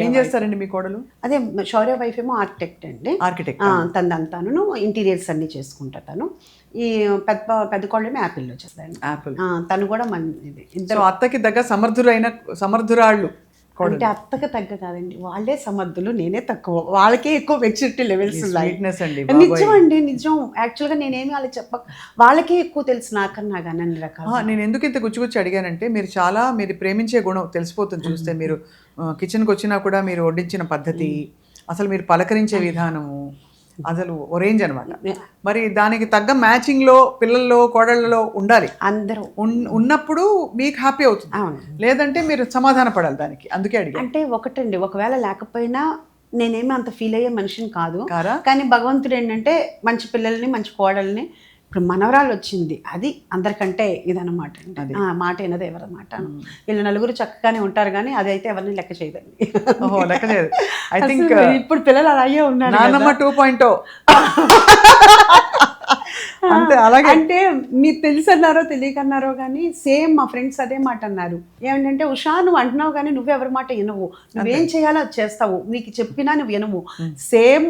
ఏం చేస్తారండి మీ కోడలు? అదే శౌర్య వైఫ్ ఏమో ఆర్కిటెక్ట్ అండి, తనదంతాను ఇంటీరియర్స్ అన్నీ చేసుకుంటా. తను ఈ పెద్ద కోళ్ళేమో యాపిల్లో చేస్తాను, తను కూడా ఇద్దరు అత్తకి దగ్గర సమర్థురాళ్ళు. అంటే అత్తకి తగ్గ కాదండి, వాళ్ళే సమర్థులు, నేనే తక్కువ, వాళ్ళకే ఎక్కువ మెచ్యూరిటీ లెవెల్స్ ఉన్నాయి. నిజం అండి, నిజం. యాక్చువల్గా నేనేమి వాళ్ళకి వాళ్ళకే ఎక్కువ తెలుసు నాకన్నా కానీ అన్ని రకాల. నేను ఎందుకు ఇంత గుచ్చి అడిగానంటే, మీరు ప్రేమించే గుణం తెలిసిపోతుంది చూస్తే. మీరు కిచెన్కి వచ్చినా కూడా మీరు వడ్డించిన పద్ధతి, అసలు మీరు పలకరించే విధానము అసలు ఒరేంజ్ అనమాట. మరి దానికి తగ్గ మ్యాచింగ్ లో పిల్లల్లో కోడళ్ళలో ఉండాలి, అందరూ ఉన్నప్పుడు మీకు హ్యాపీ అవుతుంది. లేదంటే మీరు సమాధాన పడాలి దానికి. అందుకే అడిగా. అంటే ఒకటండి, ఒకవేళ లేకపోయినా నేనేమి అంత ఫీల్ అయ్యే మనిషిని కాదు, కానీ భగవంతుడు ఏంటంటే మంచి పిల్లల్ని మంచి కోడల్ని ఇప్పుడు మనవరాలు వచ్చింది, అది అందరికంటే ఇదన్నమాట అండి. మాట వినదు ఎవరన్నమాట. వీళ్ళు నలుగురు చక్కగానే ఉంటారు కానీ అది అయితే ఎవరిని లెక్క చేయదండి. ఓహో, లెక్క చేయదు. ఐ థింక్ ఇప్పుడు పిల్లలు అలాగే ఉన్నారు. నాన్నమ్మ 2.0 అంతే. అలాగే అంటే మీరు తెలుసన్నారో తెలియకన్నారో కానీ సేమ్ మా ఫ్రెండ్స్ అదే మాట అన్నారు. ఏమంటే ఉషా నువ్వు అంటున్నావు కానీ నువ్వెవరి మాట వినవు, నువ్వేం చేయాలో అది చేస్తావు, నీకు చెప్పినా నువ్వు వినవు, సేమ్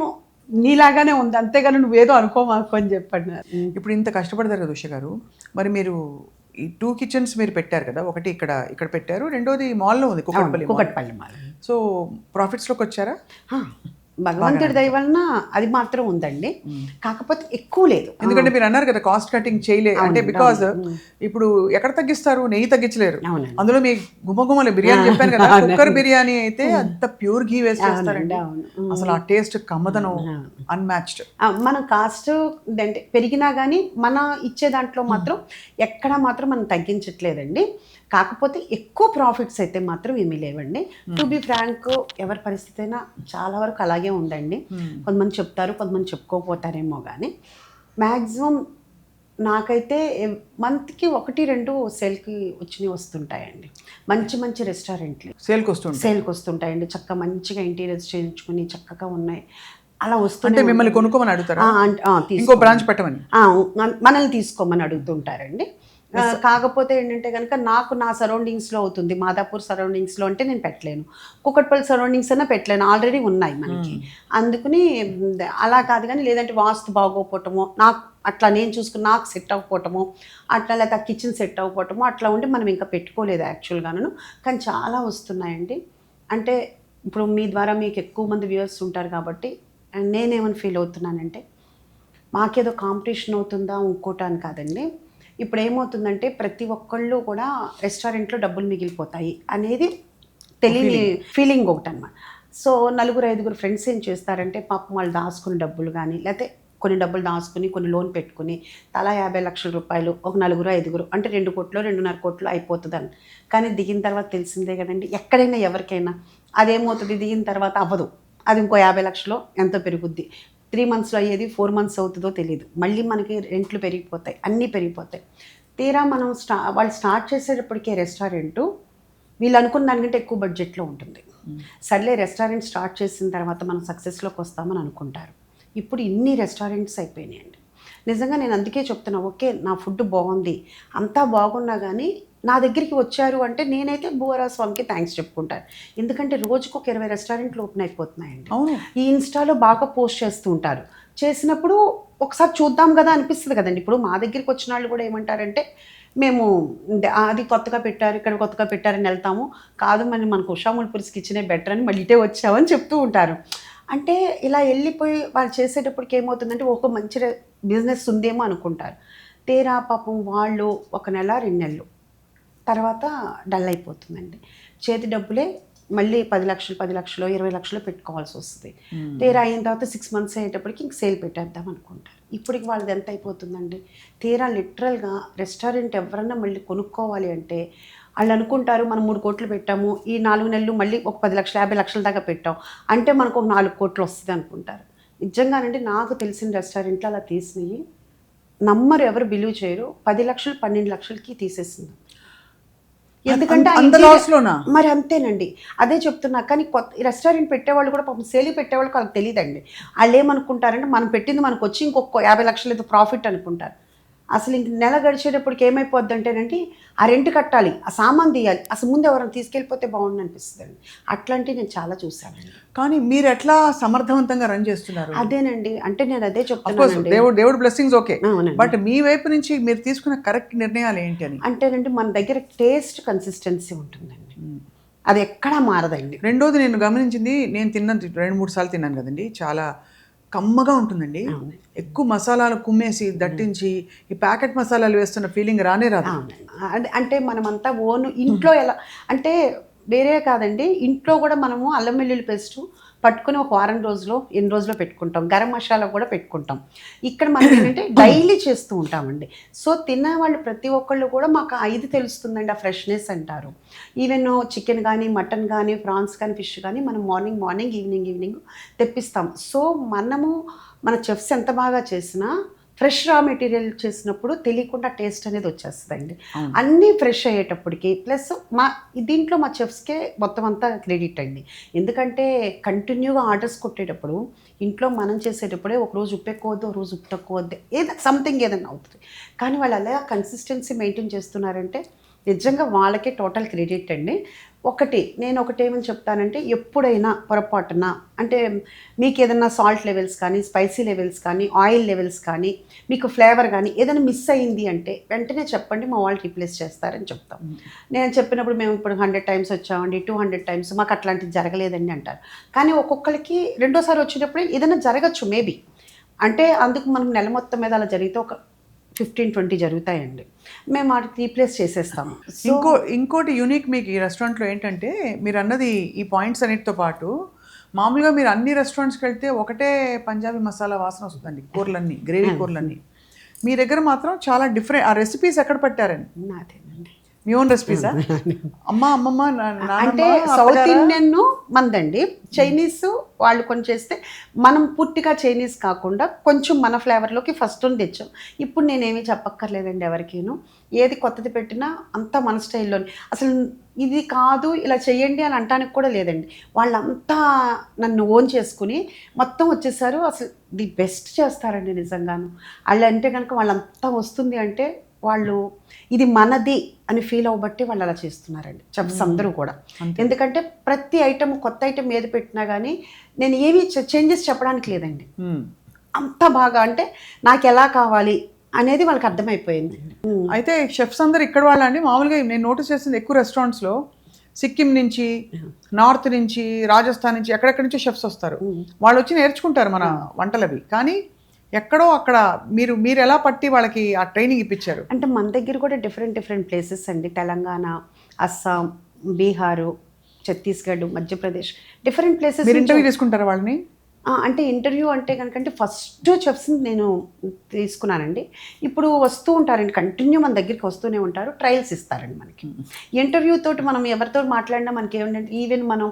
నీలాగానే ఉంది, అంతేగాని నువ్వేదో అనుకోమాకు అని చెప్పండి. ఇప్పుడు ఇంత కష్టపడతారు కదా ఉష గారు, మరి మీరు ఈ 2 కిచెన్స్ మీరు పెట్టారు కదా, ఒకటి ఇక్కడ పెట్టారు, రెండోది మాల్లో ఉంది కుకట్పల్లి మాల్. సో ప్రాఫిట్స్లోకి వచ్చారా? భగవంతుడి దయ వలన అది మాత్రం ఉందండి, కాకపోతే ఎక్కువ లేదు. ఎందుకంటే మీరు అన్నారు కదా కాస్ట్ కటింగ్ చేయలేదు అంటే, బికాజ్ ఇప్పుడు ఎక్కడ తగ్గిస్తారు, నెయ్యి తగ్గించలేరు. అందులో మీ గుమగుమలు బిర్యానీ చెప్పాను కదా, కుక్కర్ బిర్యానీ అయితే అంత ప్యూర్ ఘీ వేస్ట్ చేస్తారండి, అసలు ఆ టేస్ట్ కమ్మదనం అన్మ్యాచ్డ్. మనం కాస్ట్ అంటే పెరిగినా కానీ మన ఇచ్చే దాంట్లో మాత్రం ఎక్కడ మాత్రం మనం తగ్గించట్లేదండి. కాకపోతే ఎక్కువ ప్రాఫిట్స్ అయితే మాత్రం ఏమీ లేవండి. టు బి ఫ్రాంక్, ఎవరి పరిస్థితి అయినా చాలా వరకు అలాగే ఉందండి. కొంతమంది చెప్తారు, కొంతమంది చెప్పుకోపోతారేమో కానీ మ్యాక్సిమం నాకైతే మంత్కి 1-2 సేల్కి వస్తుంటాయండి. మంచి మంచి రెస్టారెంట్లు సేల్కి వస్తుంటాయండి. చక్కగా మంచిగా ఇంటీరియర్స్ చేయించుకుని చక్కగా ఉన్నాయి, అలా వస్తుంటే మిమ్మల్ని కొనుక్కోమని అడుగుతారా? ఇంకో బ్రాంచ్ పెట్టమని మనల్ని తీసుకోమని అడుగుతుంటారండి. కాకపోతే ఏంటంటే కనుక నాకు నా సరౌండింగ్స్లో అవుతుంది, మాదాపూర్ సరౌండింగ్స్లో అంటే నేను పెట్టలేను, కుకట్పల్లి సరౌండింగ్స్ అయినా పెట్టలేను, ఆల్రెడీ ఉన్నాయి మనకి. అందుకని అలా కాదు కానీ, లేదంటే వాస్తు బాగోపోవటమో, నాకు అట్లా నేను చూసుకుని నాకు సెట్ అవ్వకపోవటమో, అట్లా లేదా కిచెన్ సెట్ అవ్వకపోవటమో అట్లా ఉంటే మనం ఇంకా పెట్టుకోలేదు యాక్చువల్గాను. కానీ చాలా వస్తున్నాయండి. అంటే ఇప్పుడు మీ ద్వారా మీకు ఎక్కువ మంది వ్యూవర్స్ ఉంటారు కాబట్టి నేనేమని ఫీల్ అవుతున్నానంటే, మాకేదో కాంపిటీషన్ అవుతుందా ఇంకోటాని కాదండి. ఇప్పుడు ఏమవుతుందంటే ప్రతి ఒక్కళ్ళు కూడా రెస్టారెంట్లో డబ్బులు మిగిలిపోతాయి అనేది తెలియని ఫీలింగ్ ఒకటి అన్నమాట. సో 4-5 ఫ్రెండ్స్ ఏం చేస్తారంటే పాపం వాళ్ళు దాచుకుని డబ్బులు కానీ, లేకపోతే కొన్ని డబ్బులు దాచుకుని కొన్ని లోన్ పెట్టుకుని తలా 50 లక్షల రూపాయలు ఒక 4-5 అంటే 2 కోట్లు 2.5 కోట్లు అయిపోతుందని. కానీ దిగిన తర్వాత తెలిసిందే కదండి, ఎక్కడైనా ఎవరికైనా అదేమవుతుంది, దిగిన తర్వాత అవ్వదు, అది ఇంకో 50 లక్షలు ఎంతో పెరుగుద్ది. 3 monthsలో అయ్యేది 4 months అవుతుందో తెలియదు, మళ్ళీ మనకి రెంట్లు పెరిగిపోతాయి, అన్నీ పెరిగిపోతాయి. తీరా మనం వాళ్ళు స్టార్ట్ చేసేటప్పటికే రెస్టారెంటు వీళ్ళు అనుకున్న దానికంటే ఎక్కువ బడ్జెట్లో ఉంటుంది. సర్లే రెస్టారెంట్ స్టార్ట్ చేసిన తర్వాత మనం సక్సెస్లోకి వస్తామని అనుకుంటారు. ఇప్పుడు ఇన్ని రెస్టారెంట్స్ అయిపోయినాయండి. నిజంగా నేను అందుకే చెప్తున్నా, ఓకే నా ఫుడ్ బాగుంది అంతా బాగున్నా కానీ నా దగ్గరికి వచ్చారు అంటే నేనైతే భూవరా స్వామికి థ్యాంక్స్ చెప్పుకుంటాను. ఎందుకంటే రోజుకు ఒక 20 రెస్టారెంట్లు ఓపెన్ అయిపోతున్నాయండి. ఈ ఇన్స్టాలో బాగా పోస్ట్ చేస్తూ ఉంటారు, చేసినప్పుడు ఒకసారి చూద్దాం కదా అనిపిస్తుంది కదండి. ఇప్పుడు మా దగ్గరికి వచ్చిన వాళ్ళు కూడా ఏమంటారంటే, మేము అది కొత్తగా పెట్టారు ఇక్కడ కొత్తగా పెట్టారని వెళ్తాము, కాదు మనకు ఉషాముల్పురిస్ కిచెనే బెటర్ అని మళ్ళీ ఇటే వచ్చామని చెప్తూ ఉంటారు. అంటే ఇలా వెళ్ళిపోయి వాళ్ళు చేసేటప్పటికి ఏమవుతుందంటే ఒక మంచి బిజినెస్ ఉందేమో అనుకుంటారు. తీరా పాపం వాళ్ళు 1 నెల 2 నెలలు తర్వాత డల్ అయిపోతుందండి. చేతి డబ్బులే మళ్ళీ 10 లక్షలు 20 లక్షలు పెట్టుకోవాల్సి వస్తుంది. తీరా అయిన తర్వాత 6 months అయ్యేటప్పటికి ఇంక సేల్ పెట్టేద్దాం అనుకుంటారు. ఇప్పటికి వాళ్ళది ఎంత అయిపోతుందండి. తీరా లిటరల్గా రెస్టారెంట్ ఎవరన్నా మళ్ళీ కొనుక్కోవాలి అంటే వాళ్ళు అనుకుంటారు మనం 3 కోట్లు పెట్టాము, ఈ 4 నెలలు మళ్ళీ ఒక 10 లక్షలు 50 లక్షల దాకా పెట్టాం అంటే మనకు ఒక 4 కోట్లు వస్తుంది అనుకుంటారు. నిజంగానండి నాకు తెలిసిన రెస్టారెంట్లు అలా తీసినవి నమ్మరు, ఎవరు బిలీవ్ చేయరు. 10 లక్షలు 12 లక్షలకి తీసేసింది. ఎందుకంటే మరి అంతేనండి, అదే చెప్తున్నా. కానీ కొత్త రెస్టారెంట్ పెట్టేవాళ్ళు కూడా పాపం సేల్ పెట్టేవాళ్ళకి వాళ్ళకి తెలియదండి. వాళ్ళు ఏమనుకుంటారంటే మనం పెట్టింది మనకు వచ్చి ఇంకొక 50 లక్షలు ఏదో ప్రాఫిట్ అనుకుంటారు. అసలు ఇంక నెల గడిచేటప్పటికి ఏమైపోద్ది అంటేనండి, ఆ రెంట్ కట్టాలి, ఆ సామాన్ తీయాలి, అసలు ముందు ఎవరైనా తీసుకెళ్ళిపోతే బాగుండు అనిపిస్తుంది అండి. అట్లాంటివి నేను చాలా చూసానండి. కానీ మీరు ఎట్లా సమర్థవంతంగా రన్ చేస్తున్నారు? అదేనండి, అంటే నేను అదే చెప్తాను. దేవుడు బ్లెస్సింగ్స్ ఓకే, బట్ మీ వైపు నుంచి మీరు తీసుకున్న కరెక్ట్ నిర్ణయాలు ఏంటి అని అంటేనండి, మన దగ్గర టేస్ట్ కన్సిస్టెన్సీ ఉంటుందండి, అది ఎక్కడా మారదండి. రెండోది నేను గమనించింది, నేను తిన్నది 2-3 సార్లు తిన్నాను కదండి, చాలా కమ్మగా ఉంటుందండి. ఎక్కువ మసాలాలు కుమ్మేసి దట్టించి ఈ ప్యాకెట్ మసాలాలు వేస్తున్న ఫీలింగ్ రానే రాదు. అంటే మనమంతా ఓన్ ఇంట్లో ఎలా అంటే వేరే కాదండి, ఇంట్లో కూడా మనము అల్లం వెల్లుల్లి పేస్ట్ పట్టుకుని ఒక 8 రోజులో పెట్టుకుంటాం, గరం మసాలా కూడా పెట్టుకుంటాం. ఇక్కడ మనం ఏంటంటే డైలీ చేస్తూ ఉంటామండి. సో తినేవాళ్ళు ప్రతి ఒక్కళ్ళు కూడా మాకు ఇది తెలుస్తుందండి, ఆ ఫ్రెష్నెస్ అంటారు. ఈవెన్ చికెన్ కానీ మటన్ కానీ ప్రాన్స్ కానీ ఫిష్ కానీ మనం మార్నింగ్ ఈవినింగ్ తెప్పిస్తాం. సో మన చెఫ్స్ ఎంత బాగా చేసినా ఫ్రెష్ రా మెటీరియల్ చేసినప్పుడు తెలియకుండా టేస్ట్ అనేది వచ్చేస్తుందండి. అన్నీ ఫ్రెష్ అయ్యేటప్పటికి ప్లస్ దీంట్లో మా చెఫ్స్కే మొత్తం అంతా క్రెడిట్ అండి. ఎందుకంటే కంటిన్యూగా ఆర్డర్స్ కొట్టేటప్పుడు ఇంట్లో మనం చేసేటప్పుడే ఒక రోజు ఉప్పు ఎక్కువ వద్దు, ఒక రోజు ఉప్పు తక్కువ వద్దు, సంథింగ్ ఏదైనా అవుతుంది. కానీ వాళ్ళు అలా కన్సిస్టెన్సీ మెయింటైన్ చేస్తున్నారంటే నిజంగా వాళ్ళకే టోటల్ క్రెడిట్ అండి. నేను ఒకటేమని చెప్తానంటే, ఎప్పుడైనా పొరపాటున అంటే మీకు ఏదైనా సాల్ట్ లెవెల్స్ కానీ, స్పైసీ లెవెల్స్ కానీ, ఆయిల్ లెవెల్స్ కానీ, మీకు ఫ్లేవర్ కానీ ఏదైనా మిస్ అయ్యింది అంటే వెంటనే చెప్పండి, మా వాళ్ళు రీప్లేస్ చేస్తారని చెప్తాం. నేను చెప్పినప్పుడు మేము ఇప్పుడు 100 టైమ్స్ వచ్చామండి, 200 టైమ్స్ మాకు అట్లాంటిది జరగలేదండి అంటారు. కానీ ఒక్కొక్కరికి రెండోసారి వచ్చేటప్పుడు ఏదైనా జరగచ్చు మేబీ. అంటే అందుకు మనం నెల మొత్తం మీద అలా జరిగితే ఒక 15-20 జరుగుతాయండి. మేము వాటికి రీప్లేస్ చేసేస్తాము. ఇంకోటి యూనిక్ మీకు ఈ రెస్టారెంట్లో ఏంటంటే, మీరు అన్నది ఈ పాయింట్స్ అన్నిటితో పాటు మామూలుగా మీరు అన్ని రెస్టారెంట్స్కి వెళ్తే ఒకటే పంజాబీ మసాలా వాసన వస్తుందండి, కూరలన్నీ, గ్రేవీ కూరలన్నీ. మీ దగ్గర మాత్రం చాలా డిఫరెంట్. ఆ రెసిపీస్ ఎక్కడ పట్టారని? నాదేనండి. మీ ఓన్ రెసిపీసా? అమ్మమ్మ అంటే సౌత్ ఇండియన్ మందండి, చైనీస్ వాళ్ళు కొంచెం చేస్తే మనం పూర్తిగా చైనీస్ కాకుండా కొంచెం మన ఫ్లేవర్లోకి ఫస్ట్ తెచ్చాం. ఇప్పుడు నేనేమీ చెప్పక్కర్లేదండి ఎవరికీను. ఏది కొత్తది పెట్టినా అంతా మన స్టైల్లోని. అసలు ఇది కాదు ఇలా చెయ్యండి అని అంటానికి కూడా లేదండి. వాళ్ళంతా నన్ను ఓన్ చేసుకుని మొత్తం వచ్చేసారు. అసలు ది బెస్ట్ చేస్తారండి నిజంగాను. వాళ్ళు అంటే కనుక వాళ్ళంతా వస్తుంది అంటే వాళ్ళు ఇది మనది అని ఫీల్ అవ్వబట్టి వాళ్ళు అలా చేస్తున్నారండి చెఫ్స్ అందరూ కూడా. ఎందుకంటే ప్రతి ఐటమ్, కొత్త ఐటమ్ ఏది పెట్టినా కానీ నేను ఏమీ చేంజెస్ చెప్పడానికి లేదండి. అంత బాగా అంటే నాకు ఎలా కావాలి అనేది వాళ్ళకి అర్థమైపోయింది. అయితే షెఫ్స్ అందరు ఇక్కడ వాళ్ళండి. మామూలుగా నేను నోటీస్ చేసింది ఎక్కువ రెస్టారెంట్స్లో సిక్కిం నుంచి, నార్త్ నుంచి, రాజస్థాన్ నుంచి, ఎక్కడెక్కడి నుంచో షెఫ్స్ వస్తారు. వాళ్ళు వచ్చి నేర్చుకుంటారు మన వంటలవి. కానీ ఎక్కడో అక్కడ మీరు ఎలా పట్టి వాళ్ళకి ఆ ట్రైనింగ్ ఇప్పించారు? అంటే మన దగ్గర కూడా డిఫరెంట్ ప్లేసెస్ అండి. Telangana, Assam, Bihar, Chhattisgarh, Madhya Pradesh, different places. మీరు ఇంటర్వ్యూ తీసుకుంటారా వాళ్ళని? అంటే ఇంటర్వ్యూ అంటే కనుకంటే ఫస్ట్ చెఫ్స్ని నేను తీసుకున్నానండి. ఇప్పుడు వస్తూ ఉంటారండి, కంటిన్యూ మన దగ్గరికి వస్తూనే ఉంటారు, ట్రయల్స్ ఇస్తారండి మనకి. ఇంటర్వ్యూ తోటి మనం ఎవరితో మాట్లాడినా మనకి ఏమిటంటే, ఈవెన్ మనం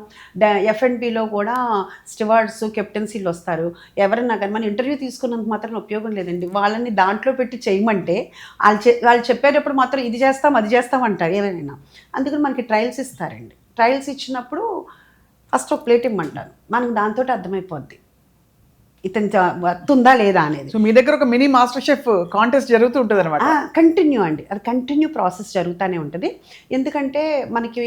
F&Bలో కూడా స్టివార్డ్స్, కెప్టెన్సీలు వస్తారు. ఎవరన్నా కానీ మనం ఇంటర్వ్యూ తీసుకున్నంత మాత్రం ఉపయోగం లేదండి. వాళ్ళని దాంట్లో పెట్టి చేయమంటే వాళ్ళు చెప్పేటప్పుడు మాత్రం ఇది చేస్తాం అది చేస్తాం అంటారు ఏమైనా. అందుకని మనకి ట్రయల్స్ ఇస్తారండి. ట్రయల్స్ ఇచ్చినప్పుడు ఫస్ట్ ఒక ప్లేట్ ఇమ్మంటాను, మనకు దాంతో అర్థమైపోద్ది ఇతను వస్తుందా లేదా అనేది. సో మీ దగ్గర ఒక మినీ మాస్టర్ షెఫ్ కాంటెస్ట్ జరుగుతూ ఉంటుంది అనమాట? కంటిన్యూ అండి, అది కంటిన్యూ ప్రాసెస్ జరుగుతూనే ఉంటుంది. ఎందుకంటే మనకి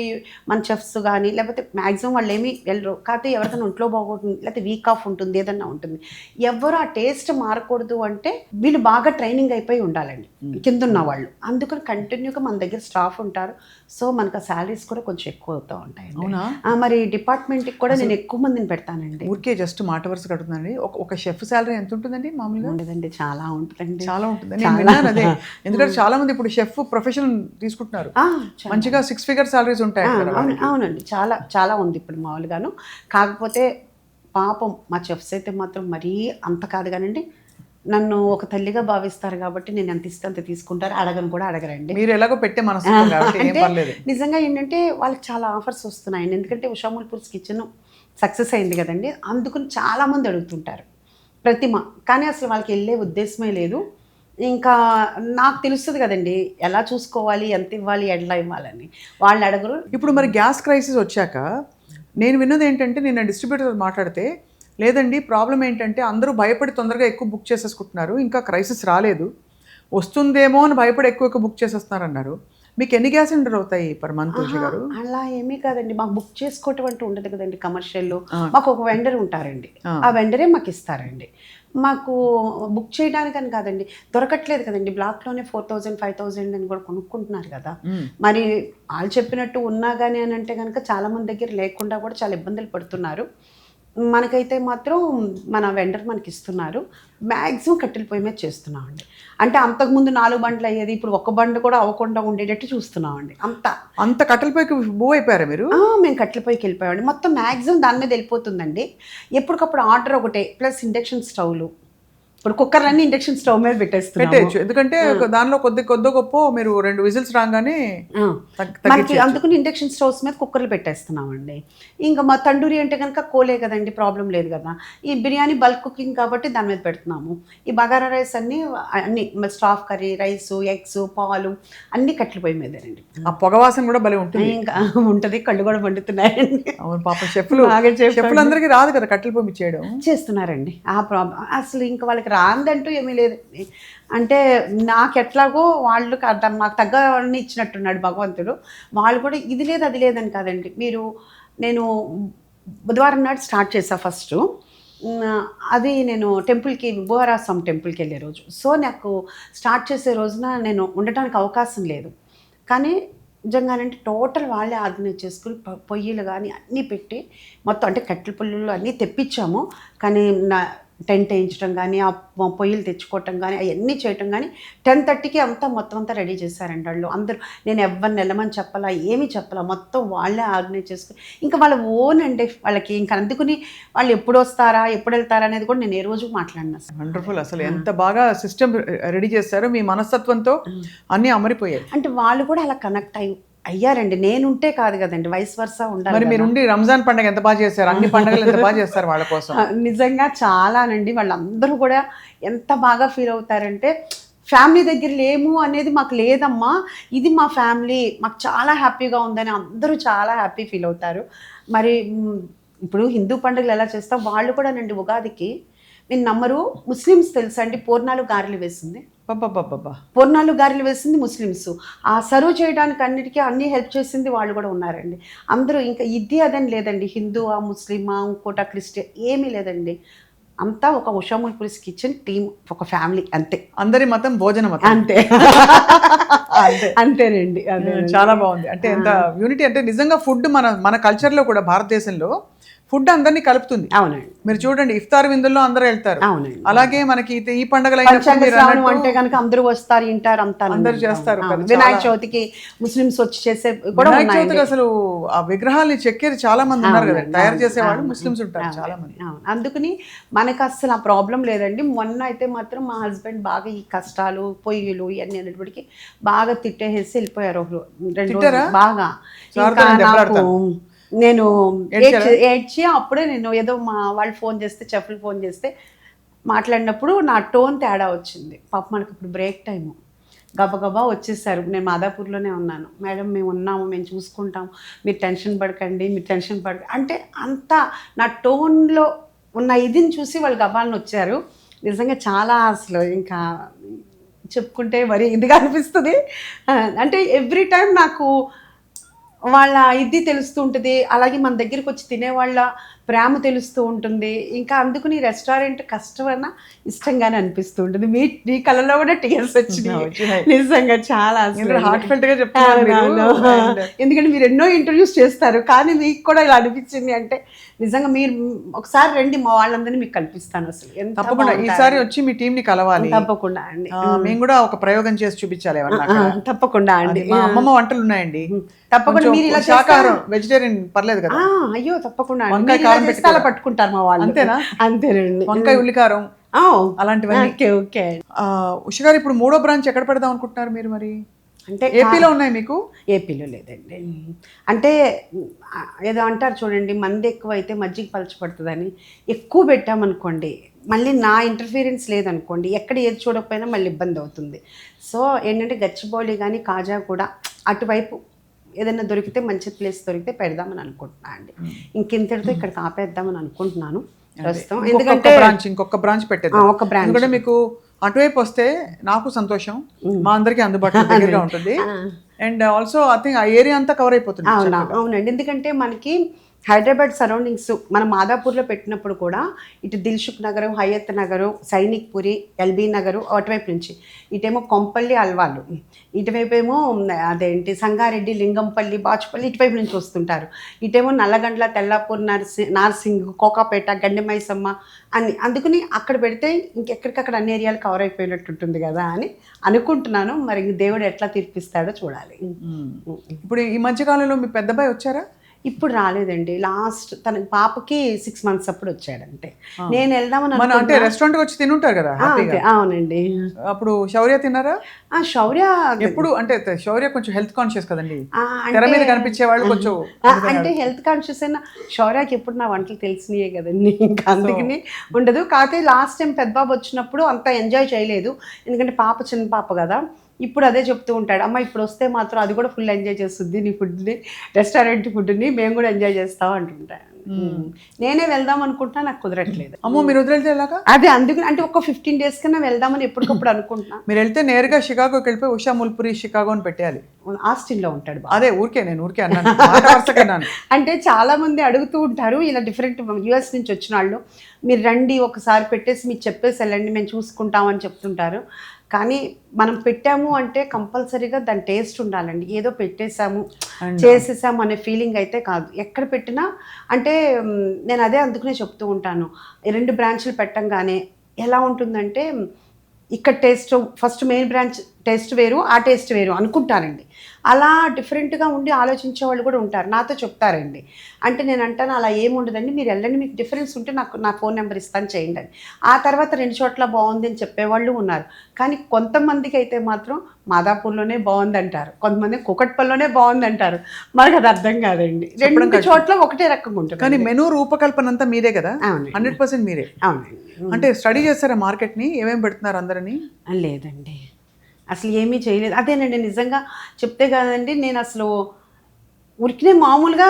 మన చెఫ్స్ కానీ లేకపోతే మ్యాక్సిమం వాళ్ళు ఏమీ వెళ్ళరు, కాకపోతే ఎవరికైనా ఒంట్లో బాగుంటుంది లేకపోతే వీక్ ఆఫ్ ఉంటుంది, ఏదన్నా ఉంటుంది. ఎవరు ఆ టేస్ట్ మారకూడదు అంటే వీళ్ళు బాగా ట్రైనింగ్ అయిపోయి ఉండాలండి కింద ఉన్న వాళ్ళు. అందుకని కంటిన్యూగా మన దగ్గర స్టాఫ్ ఉంటారు. సో మనకు ఆ శాలరీస్ కూడా కొంచెం ఎక్కువ అవుతూ ఉంటాయి. మరి డిపార్ట్మెంట్కి కూడా నేను ఎక్కువ మందిని పెడతానండి. ఊరికే జస్ట్ మాట వరుస కడుతుందండి. ఒక షెఫ్ శాలరీ ఎంత ఉంటుందండి మామూలుగా? ఉండదండి, చాలా ఉంటుందండి. చాలా ఉంటుంది, నేను విన్నాను అదే. ఎందుకంటే చాలా మంది ఇప్పుడు షెఫ్ ప్రొఫెషన్ తీసుకుంటున్నారు, మంచిగా 6 figure శాలరీస్ ఉంటాయి. అవునండి, చాలా చాలా ఉంది ఇప్పుడు మామూలుగాను. కాకపోతే పాపం మా చెఫ్స్ అయితే మాత్రం మరీ అంత కాదు కానండి, నన్ను ఒక తల్లిగా భావిస్తారు కాబట్టి నేను ఎంత ఇస్తే అంత తీసుకుంటారు, అడగను కూడా అడగరండి. మీరు ఎలాగో పెట్టే మనసు నిజంగా ఏంటంటే వాళ్ళకి చాలా ఆఫర్స్ వస్తున్నాయండి. ఎందుకంటే ఉషామూల్పూర్స్ కిచెన్ సక్సెస్ అయింది కదండి, అందుకని చాలామంది అడుగుతుంటారు ప్రతిమ. కానీ అసలు వాళ్ళకి వెళ్ళే ఉద్దేశమే లేదు. ఇంకా నాకు తెలుస్తుంది కదండి ఎలా చూసుకోవాలి, ఎంత ఇవ్వాలి, ఎట్లా ఇవ్వాలని. వాళ్ళు అడగరు. ఇప్పుడు మరి గ్యాస్ క్రైసిస్ వచ్చాక నేను విన్నది ఏంటంటే, నేను డిస్ట్రిబ్యూటర్ మాట్లాడితే, లేదండి ప్రాబ్లం ఏంటంటే అందరూ భయపడి తొందరగా ఎక్కువ బుక్ చేసేసుకుంటున్నారు, ఇంకా క్రైసిస్ రాలేదు, వస్తుందేమో అని భయపడి ఎక్కువ బుక్ చేసేస్తున్నారు అన్నారు. మీకు ఎన్ని గ్యాస్ సిలిండర్ అవుతాయి పర్ మంత్ గారు? అలా ఏమీ కాదండి, మాకు బుక్ చేసుకోవటం అంటూ ఉండదు కదండి. కమర్షియల్లో మాకు ఒక వెండర్ ఉంటారండి, ఆ వెండరే మాకు ఇస్తారండి. మాకు బుక్ చేయడానికని కాదండి, దొరకట్లేదు కదండి. బ్లాక్లోనే 4000 5000 అని కూడా కొనుక్కుంటున్నారు కదా. మరి వాళ్ళు చెప్పినట్టు ఉన్నా కానీ అని అంటే కనుక చాలామంది దగ్గర లేకుండా కూడా చాలా ఇబ్బందులు పడుతున్నారు. మనకైతే మాత్రం మన వెండర్ మనకి ఇస్తున్నారు. మ్యాక్సిమం కట్టెల పొయ్యి మీద చేస్తున్నామండి. అంటే అంతకుముందు 4 బండ్లు అయ్యేది, ఇప్పుడు 1 బండి కూడా అవ్వకుండా ఉండేటట్టు చూస్తున్నామండి. అంత కట్టెల పొయ్యికి మూవ్ అయిపోయారా మీరు? మేము కట్టెల పొయ్యికి వెళ్ళిపోయామండి. మొత్తం మ్యాక్సిమం దాని మీద వెళ్ళిపోతుందండి. ఎప్పటికప్పుడు ఆర్డర్ ఒకటే, ప్లస్ ఇండక్షన్ స్టవ్లు ఇప్పుడు కుక్కర్లన్నీ ఇండక్షన్ స్టవ్ మీద పెట్టేస్తున్నాము. పెట్టేయచ్చు, ఎందుకంటే దానిలో కొద్ది గొప్ప మీరు 2 విజిల్స్ రాగానే మనకి అందుకని ఇండక్షన్ స్టవ్స్ మీద కుక్కర్లు పెట్టేస్తున్నామండి. ఇంకా మా తండూరి అంటే కనుక కోలే కదండి, ప్రాబ్లం లేదు కదా. ఈ బిర్యానీ బల్క్ కుకింగ్ కాబట్టి దాని మీద పెడుతున్నాము. ఈ బగారా రైస్ అన్ని స్టాఫ్ కర్రీ, రైస్, ఎగ్స్, పాలు అన్ని కట్టెల పొయ్యి మీదేనండి. ఆ పొగవాసన కూడా భలే ఉంటుంది. ఇంకా ఉంటుంది, కళ్ళు కూడా మండుతున్నాయండి. అవును, పాప షెఫ్లు అందరికీ రాదు కదా కట్టెల పొయ్యి చేయడం. చేస్తున్నారండి. ఆ ప్రాబ్లం అసలు ఇంకా వాళ్ళకి రాందంటూ ఏమీ లేదు. అంటే నాకు ఎట్లాగో వాళ్ళు మాకు తగ్గవన్నీ ఇచ్చినట్టున్నాడు భగవంతుడు. వాళ్ళు కూడా ఇది లేదు అది లేదని కాదండి. నేను బుధవారం నాడు స్టార్ట్ చేసా ఫస్ట్. అది నేను టెంపుల్కి, భువరాస్వామి టెంపుల్కి వెళ్ళే రోజు. సో నాకు స్టార్ట్ చేసే రోజున నేను ఉండటానికి అవకాశం లేదు. కానీ నిజంగానంటే టోటల్ వాళ్ళే ఆర్గనైజ్ చేసుకుని పొయ్యిలు కానీ అన్నీ పెట్టి మొత్తం అంటే కట్టెల పొయ్యిలు అన్నీ తెప్పించాము. కానీ టెంట్ వేయించడం కానీ, ఆ పొయ్యిలు తెచ్చుకోవటం కానీ, అవన్నీ చేయటం కానీ 10:30కి మొత్తం అంతా రెడీ చేశారండి వాళ్ళు అందరూ. నేను ఎవరిని వెళ్ళమని చెప్పాలా, ఏమీ చెప్పాలా, మొత్తం వాళ్ళే ఆర్గనైజ్ చేసుకుని ఇంకా వాళ్ళ ఓన్ అండి వాళ్ళకి. ఇంకా అందుకుని వాళ్ళు ఎప్పుడు వస్తారా, ఎప్పుడు వెళ్తారా అనేది కూడా నేను ఏ రోజు మాట్లాడినా. వండర్ఫుల్. అసలు ఎంత బాగా సిస్టమ్ రెడీ చేశారో, మీ మనస్తత్వంతో అన్నీ అమరిపోయాయి. అంటే వాళ్ళు కూడా అలా కనెక్ట్ అయ్యారండి. నేనుంటే కాదు కదండి, వైస్ వర్సా ఉండాలి. మరి మీరుండి రంజాన్ పండుగ ఎంత బాగా చేశారు, అన్ని పండుగలు ఎంత బాగా చేస్తారు వాళ్ళ కోసం. నిజంగా చాలానండి. వాళ్ళందరూ కూడా ఎంత బాగా ఫీల్ అవుతారంటే ఫ్యామిలీ దగ్గర లేము అనేది మాకు లేదమ్మా, ఇది మా ఫ్యామిలీ, మాకు చాలా హ్యాపీగా ఉందని అందరూ చాలా హ్యాపీ ఫీల్ అవుతారు. మరి ఇప్పుడు హిందూ పండుగలు ఎలా చేస్తాం, వాళ్ళు కూడా నండి ఉగాదికి మీరు నమ్మరు, ముస్లిమ్స్ తెలుసా అండి, పూర్ణాలు గారెలు వేసింది. పూర్ణాలు గారెలు వేసింది ముస్లిమ్స్. ఆ సర్వ్ చేయడానికి అన్ని హెల్ప్ చేసింది వాళ్ళు కూడా ఉన్నారండి. అందరూ ఇంకా ఇది అదని లేదండి, హిందూ ముస్లిమా ఇంకోట క్రిస్టియన్ ఏమీ లేదండి. అంతా ఒక ఉషాముల్ పులిస్ కిచెన్ టీమ్, ఒక ఫ్యామిలీ అంతే. అందరి మతం భోజనం అంతే. అంతేనండి. చాలా బాగుంది. అంటే ఎంత యూనిటీ అంటే నిజంగా ఫుడ్ మన కల్చర్లో కూడా భారతదేశంలో ఫుడ్ అందరినీ కలుపుతుంది. అవునండి. మీరు చూడండి ఇఫ్తార్ విందుల్లో అందరూ వెళ్తారు. అవునండి. అలాగే మనకి ఈ పండుగలు అంటే కనుక అందరూ వస్తారు, ఇంటారు, అంతా అందరూ చేస్తారు. వినాయక చవితికి ముస్లిమ్స్ వచ్చి చేసే కూడా వినాయక చవితికి అసలు ఆ విగ్రహాలని చెక్కేది చాలా మంది ఉన్నారు కదా, తయారు చేసేవాళ్ళు ముస్లిమ్స్ ఉంటారు చాలా మంది. అందుకని మనకు అసలు ఆ ప్రాబ్లం లేదండి. మొన్న అయితే మాత్రం మా హస్బెండ్ బాగా ఈ కష్టాలు, పొయ్యిలు ఇవన్నీ అనేటప్పటికి బాగా తిట్టేసి వెళ్ళిపోయారు. 2 రోజులు బాగా. నేను ఏడ్చి అప్పుడే నేను ఏదో మా వాళ్ళు ఫోన్ చేస్తే, చెఫ్లు ఫోన్ చేస్తే మాట్లాడినప్పుడు నా టోన్ తేడా వచ్చింది. పాప మనకి ఇప్పుడు బ్రేక్ టైము, గబగబా వచ్చేసారు. నేను మాదాపూర్లోనే ఉన్నాను. మేడం మేము ఉన్నాము, మేము చూసుకుంటాం, మీరు టెన్షన్ పడకండి, అంటే అంతా నా టోన్లో ఉన్న ఇదిని చూసి వాళ్ళు గబాలను వచ్చారు. నిజంగా చాలా అసలు ఇంకా చెప్పుకుంటే మరీ ఇదిగా అనిపిస్తుంది. అంటే ఎవ్రీ టైం నాకు వాళ్ళ ఇది తెలుస్తూ ఉంటుంది, అలాగే మన దగ్గరికి వచ్చి తినేవాళ్ళ ప్రేమ తెలుస్తూ ఉంటుంది. ఇంకా అందుకుని రెస్టారెంట్ కష్టమన్నా ఇష్టంగానే అనిపిస్తూ ఉంటుంది. మీ కళ్ళలో కూడా టీయర్స్ వచ్చినాయి. నిజంగా చాలా హార్ట్ఫెల్ట్ గా చెప్తున్నారు. ఎందుకంటే మీరు ఎన్నో ఇంటర్వ్యూస్ చేస్తారు, కానీ మీకు కూడా ఇలా అనిపించింది అంటే నిజంగా మీరు ఒకసారి రండి, మా వాళ్ళందరినీ మీకు కల్పిస్తాను. అసలు తప్పకుండా ఈసారి వచ్చి మీ టీం ని కలవాలి. తప్పకుండా అండి. మేము కూడా ఒక ప్రయోగం చేసి చూపించాలి. తప్పకుండా అండి. మా అమ్మమ్మ వంటలు ఉన్నాయండి. తప్పకుండా మీరు ఇలా శాకాహారం, వెజిటేరియన్ పర్లేదు కదా. అయ్యో తప్పకుండా అలా పట్టుకుంటారు మా వాళ్ళు. అంతేనా? అంతేనండి. వంకాయ ఉల్లికారం అలాంటివన్నీ. ఓకే. ఉష గారు ఇప్పుడు 3వ బ్రాంచ్ ఎక్కడ పెడదాం అనుకుంటున్నారు మీరు? మరి అంటే ఏపీలో ఉన్నాయి మీకు? ఏపీలో లేదండి. అంటే ఏదో అంటారు చూడండి, మంది ఎక్కువ అయితే మజ్జిగ పలచబడుతుందని. ఎక్కువ పెట్టామనుకోండి, మళ్ళీ నా ఇంటర్ఫీరెన్స్ లేదనుకోండి, ఎక్కడ ఏది చూడకపోయినా మళ్ళీ ఇబ్బంది అవుతుంది. సో ఏంటంటే గచ్చిబౌలి కానీ కాజా కూడా అటువైపు ఏదైనా దొరికితే, మంచి ప్లేస్ దొరికితే పెడదామని అనుకుంటున్నాను అండి. ఇంకెంతటితో ఇక్కడికి ఆపేద్దామని అనుకుంటున్నాను ప్రస్తుతం. ఎందుకంటే ఇంకొక బ్రాంచ్ పెట్టేద్దాం. ఒక బ్రాంచ్ కూడా మీకు అటువైపు వస్తే నాకు సంతోషం, మా అందరికీ అందుబాటులో దగ్గరగా ఉంటుంది. అండ్ ఆల్సో ఐ థింక్ ఆ ఏరియా అంతా కవర్ అయిపోతుంది. అవునండి. ఎందుకంటే మనకి హైదరాబాద్ సరౌండింగ్స్ మనం మాదాపూర్లో పెట్టినప్పుడు కూడా ఇటు దిల్సుఖ్ నగరు, హయత్ నగరు, సైనిక్ పురి, ఎల్బీ నగరు అటువైపు నుంచి, ఇటేమో కొంపల్లి, అల్వాలు, ఇటువైపు ఏమో అదేంటి సంగారెడ్డి, లింగంపల్లి, బాచుపల్లి ఇటువైపు నుంచి వస్తుంటారు. ఇటేమో నల్లగండ్ల, తెల్లాపూర్, నార్సింగ్, కోకాపేట, గండిమైసమ్మ అని. అందుకని అక్కడ పెడితే ఇంకెక్కడికక్కడ అన్ని ఏరియాలు కవర్ అయిపోయినట్టు ఉంటుంది కదా అని అనుకుంటున్నాను. మరి దేవుడు ఎట్లా తీర్పిస్తాడో చూడాలి. ఇప్పుడు ఈ మధ్యకాలంలో మీ పెద్దబాయి వచ్చారా? ఇప్పుడు రాలేదండి. లాస్ట్ తన పాపకి 6 months అప్పుడు వచ్చాడంటే. నేను వెళ్దామని మన అంటే రెస్టారెంట్ వచ్చి తినుంటారు కదా హ్యాపీగా. అవునండి. అప్పుడు శౌర్య తిన్నారా? శౌర్య ఎప్పుడు అంటే శౌర్య కొంచెం హెల్త్ కాన్షియస్ కదండి, అంటే- తెర మీద కనిపించే వాళ్ళు కొంచెం అంటే హెల్త్ కాన్షియస్ అయినా శౌర్యకి ఎప్పుడు నా వంటలు తెలిసినాయే కదండి, ఇంకా అందుకని ఉండదు. కాకపోతే లాస్ట్ టైం పెద్ద బాబు వచ్చినప్పుడు అంత ఎంజాయ్ చేయలేదు, ఎందుకంటే పాప చిన్న పాప కదా. ఇప్పుడు అదే చెప్తూ ఉంటాడు, అమ్మ ఇప్పుడు వస్తే మాత్రం అది కూడా ఫుల్ ఎంజాయ్ చేస్తుంది నీ ఫుడ్ని, రెస్టారెంట్ ఫుడ్ని మేము కూడా ఎంజాయ్ చేస్తాం అంటుంటాను. నేనే వెళ్దాం అనుకుంటున్నా, నాకు కుదరట్లేదు. అమ్మో మీరు వదిలితే ఎలాగా? అదే అందుకని అంటే ఒక 15 days కన్నా వెళ్దామని ఎప్పటికప్పుడు అనుకుంటున్నా. మీరు వెళ్తే నేరుగా షికాగోకి వెళ్ళిపోయి ఉషా ముల్పురి షికాగో అని పెట్టేయాలి. ఆస్టిన్లో ఉంటాడు బాబు. అదే నేను ఊరికే అన్నాను, మాట వరుసగా అన్నాను. అంటే చాలా మంది అడుగుతూ ఉంటారు ఇలా డిఫరెంట్ యూఎస్ నుంచి వచ్చిన వాళ్ళు, మీరు రండి ఒకసారి పెట్టేసి మీకు చెప్పేసి వెళ్ళండి మేము చూసుకుంటామని చెప్తుంటారు. కానీ మనం పెట్టాము అంటే కంపల్సరీగా దాని టేస్ట్ ఉండాలండి. ఏదో పెట్టేసాము చేసేసాము అనే ఫీలింగ్ అయితే కాదు. ఎక్కడ పెట్టినా అంటే నేను అదే అందుకనే చెప్తూ ఉంటాను, 2 branches పెట్టంగానే ఎలా ఉంటుందంటే ఇక్కడ taste first main branch taste వేరు, ఆ టేస్ట్ వేరు అనుకుంటారండి. అలా డిఫరెంట్గా ఉండి ఆలోచించే వాళ్ళు కూడా ఉంటారు, నాతో చెప్తారండి. అంటే నేను అంటాను అలా ఏముండదండి, మీరు వెళ్ళండి, మీకు డిఫరెన్స్ ఉంటే నాకు నా ఫోన్ నెంబర్ ఇస్తాను చేయండి అని. ఆ తర్వాత 2 చోట్ల బాగుంది అని చెప్పేవాళ్ళు ఉన్నారు. కానీ కొంతమందికి అయితే మాత్రం మాదాపూర్లోనే బాగుంది అంటారు, కొంతమంది కుకట్పల్లిలోనే బాగుంది అంటారు. మనకు అది అర్థం కాదండి, 2 చోట్ల ఒకటే రకంగా ఉంటుంది. కానీ మెనూ రూపకల్పన అంతా మీరే కదా? అవునండి. 100% మీరే. అవునండి. అంటే స్టడీ చేస్తారా మార్కెట్ని, ఏమేమి పెడుతున్నారు అందరినీ? లేదండి, అసలు ఏమీ చేయలేదు. అదేనండి నిజంగా చెప్తే కదండి, నేను అసలు ఉరికినే మామూలుగా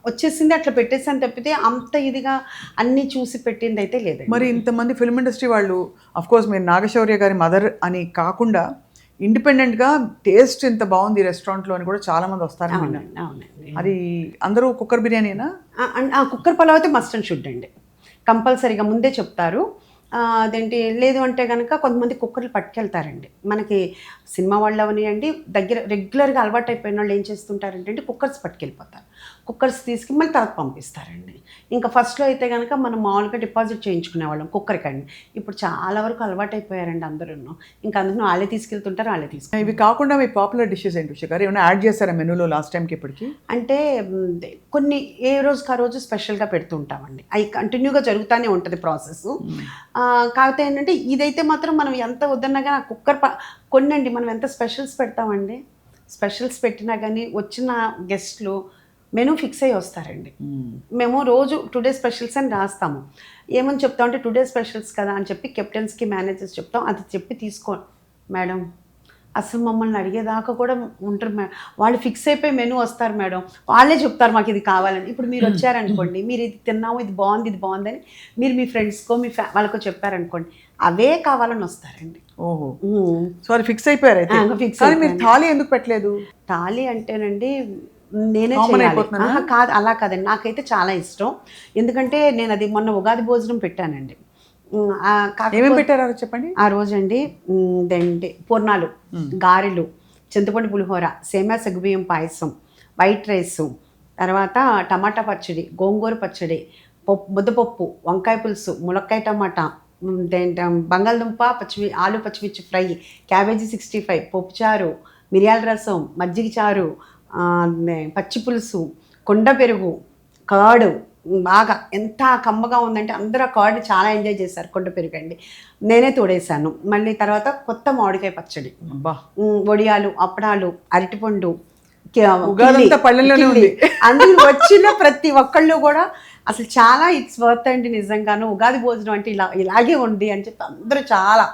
వచ్చేసింది అట్లా పెట్టేసాను తప్పితే అంత ఇదిగా అన్నీ చూసి పెట్టింది అయితే లేదండి. మరి ఇంతమంది ఫిల్మ్ ఇండస్ట్రీ వాళ్ళు, అఫ్ కోర్స్ మీరు నాగశౌర్య గారి మదర్ అని కాకుండా ఇండిపెండెంట్గా టేస్ట్ ఇంత బాగుంది రెస్టారెంట్లో అని కూడా చాలా మంది వస్తారు. అవునండి. అది అందరూ కుక్కర్ బిర్యానీనా? కుక్కర్ పలావ్ అయితే మస్ట్ అండ్ షుడ్ అండి, కంపల్సరీగా ముందే చెప్తారు. అదేంటి లేదు అంటే కనుక కొంతమంది కుక్కర్లు పట్టుకెళ్తారండి. మనకి సినిమా వాళ్ళు అవనియండి, దగ్గర రెగ్యులర్గా అలవాటు అయిపోయిన వాళ్ళు ఏం చేస్తుంటారంటే కుక్కర్స్ పట్టుకెళ్ళిపోతారు. కుక్కర్స్ తీసుకుని మళ్ళీ తర్వాత పంపిస్తారండి. ఇంకా ఫస్ట్లో అయితే కనుక మనం మామూలుగా డిపాజిట్ చేయించుకునేవాళ్ళం కుక్కర్కి అండి. ఇప్పుడు చాలా వరకు అలవాటు అయిపోయారండి అందరూ. ఇంకా అందుకని వాళ్ళే తీసుకెళ్తుంటారు, వాళ్ళే తీసుకుంటారు. ఇవి కాకుండా మీ పాపులర్ డిషెస్ ఏంటి ఉషా గారు? ఏమైనా యాడ్ చేస్తారా మెనూలో లాస్ట్ టైంకి ఇప్పటికి? అంటే కొన్ని ఏ రోజుకి ఆ రోజు స్పెషల్గా పెడుతుంటామండి, అవి కంటిన్యూగా జరుగుతూనే ఉంటుంది ప్రాసెస్. కాకపోతే ఏంటంటే ఇదైతే మాత్రం మనం ఎంత వద్దన్నా కానీ ఆ కుక్కర్ కొన్నండి మనం ఎంత స్పెషల్స్ పెడతామండి, స్పెషల్స్ పెట్టినా కానీ వచ్చిన గెస్ట్లు మెనూ ఫిక్స్ అయ్యి వస్తారండి. మేము రోజు టుడే స్పెషల్స్ అని రాస్తాము. ఏమని చెప్తాం అంటే టుడే స్పెషల్స్ కదా అని చెప్పి కెప్టెన్స్కి మేనేజర్స్ చెప్తాం, అది చెప్పి తీసుకో మేడం, అసలు మమ్మల్ని అడిగేదాకా కూడా ఉంటారు మేడం, వాళ్ళు ఫిక్స్ అయిపోయి మెనూ వస్తారు మేడం, వాళ్ళే చెప్తారు మాకు ఇది కావాలని. ఇప్పుడు మీరు వచ్చారనుకోండి, మీరు ఇది తిన్నాము, ఇది బాగుందని మీరు మీ ఫ్రెండ్స్కో మీ వాళ్ళకో చెప్పారనుకోండి, అవే కావాలని వస్తారండి. ఓహో, సో అది ఫిక్స్ అయిపోయారు అయితే. కానీ మీరు థాలీ ఎందుకు పెట్టలేదు? థాలీ అంటేనండి నేనే చేయాలి కాదు, అలా కాదండి, నాకైతే చాలా ఇష్టం. ఎందుకంటే నేను అది మొన్న ఉగాది భోజనం పెట్టానండి. ఏమేమి పెట్టారో చెప్పండి. ఆ రోజండి దండి పూర్ణాలు, గారెలు, చింతపండు పులిహోర, సేమ్యా సగ్గుబియ్యం పాయసం, వైట్ రైసు, తర్వాత టమాటా పచ్చడి, గోంగూర పచ్చడి, ముద్దపప్పు, వంకాయ పులుసు, ములక్కాయ టమాటా, బంగాళదుంప ఆలు పచ్చిమిర్చి ఫ్రై, క్యాబేజీ 65, పప్పుచారు, మిరియాల రసం, మజ్జిగ చారు, పచ్చి పులుసు, కొండ పెరుగు, కర్డ్, బాగా ఎంత కమ్మగా ఉందంటే అందరూ ఆ కర్డ్ చాలా ఎంజాయ్ చేశారు. కొండ పెరుగు అండి నేనే తోడేశాను. మళ్ళీ తర్వాత కొత్త మామిడికాయ పచ్చడి, వడియాలు, అప్పడాలు, అరటిపండు, అందుకు వచ్చిన ప్రతి ఒక్కళ్ళు కూడా అసలు చాలా ఇట్స్ వర్త్ అండి నిజంగాను. ఉగాది భోజనం అంటే ఇలాగే ఉంది అని చెప్పి అందరూ చాలా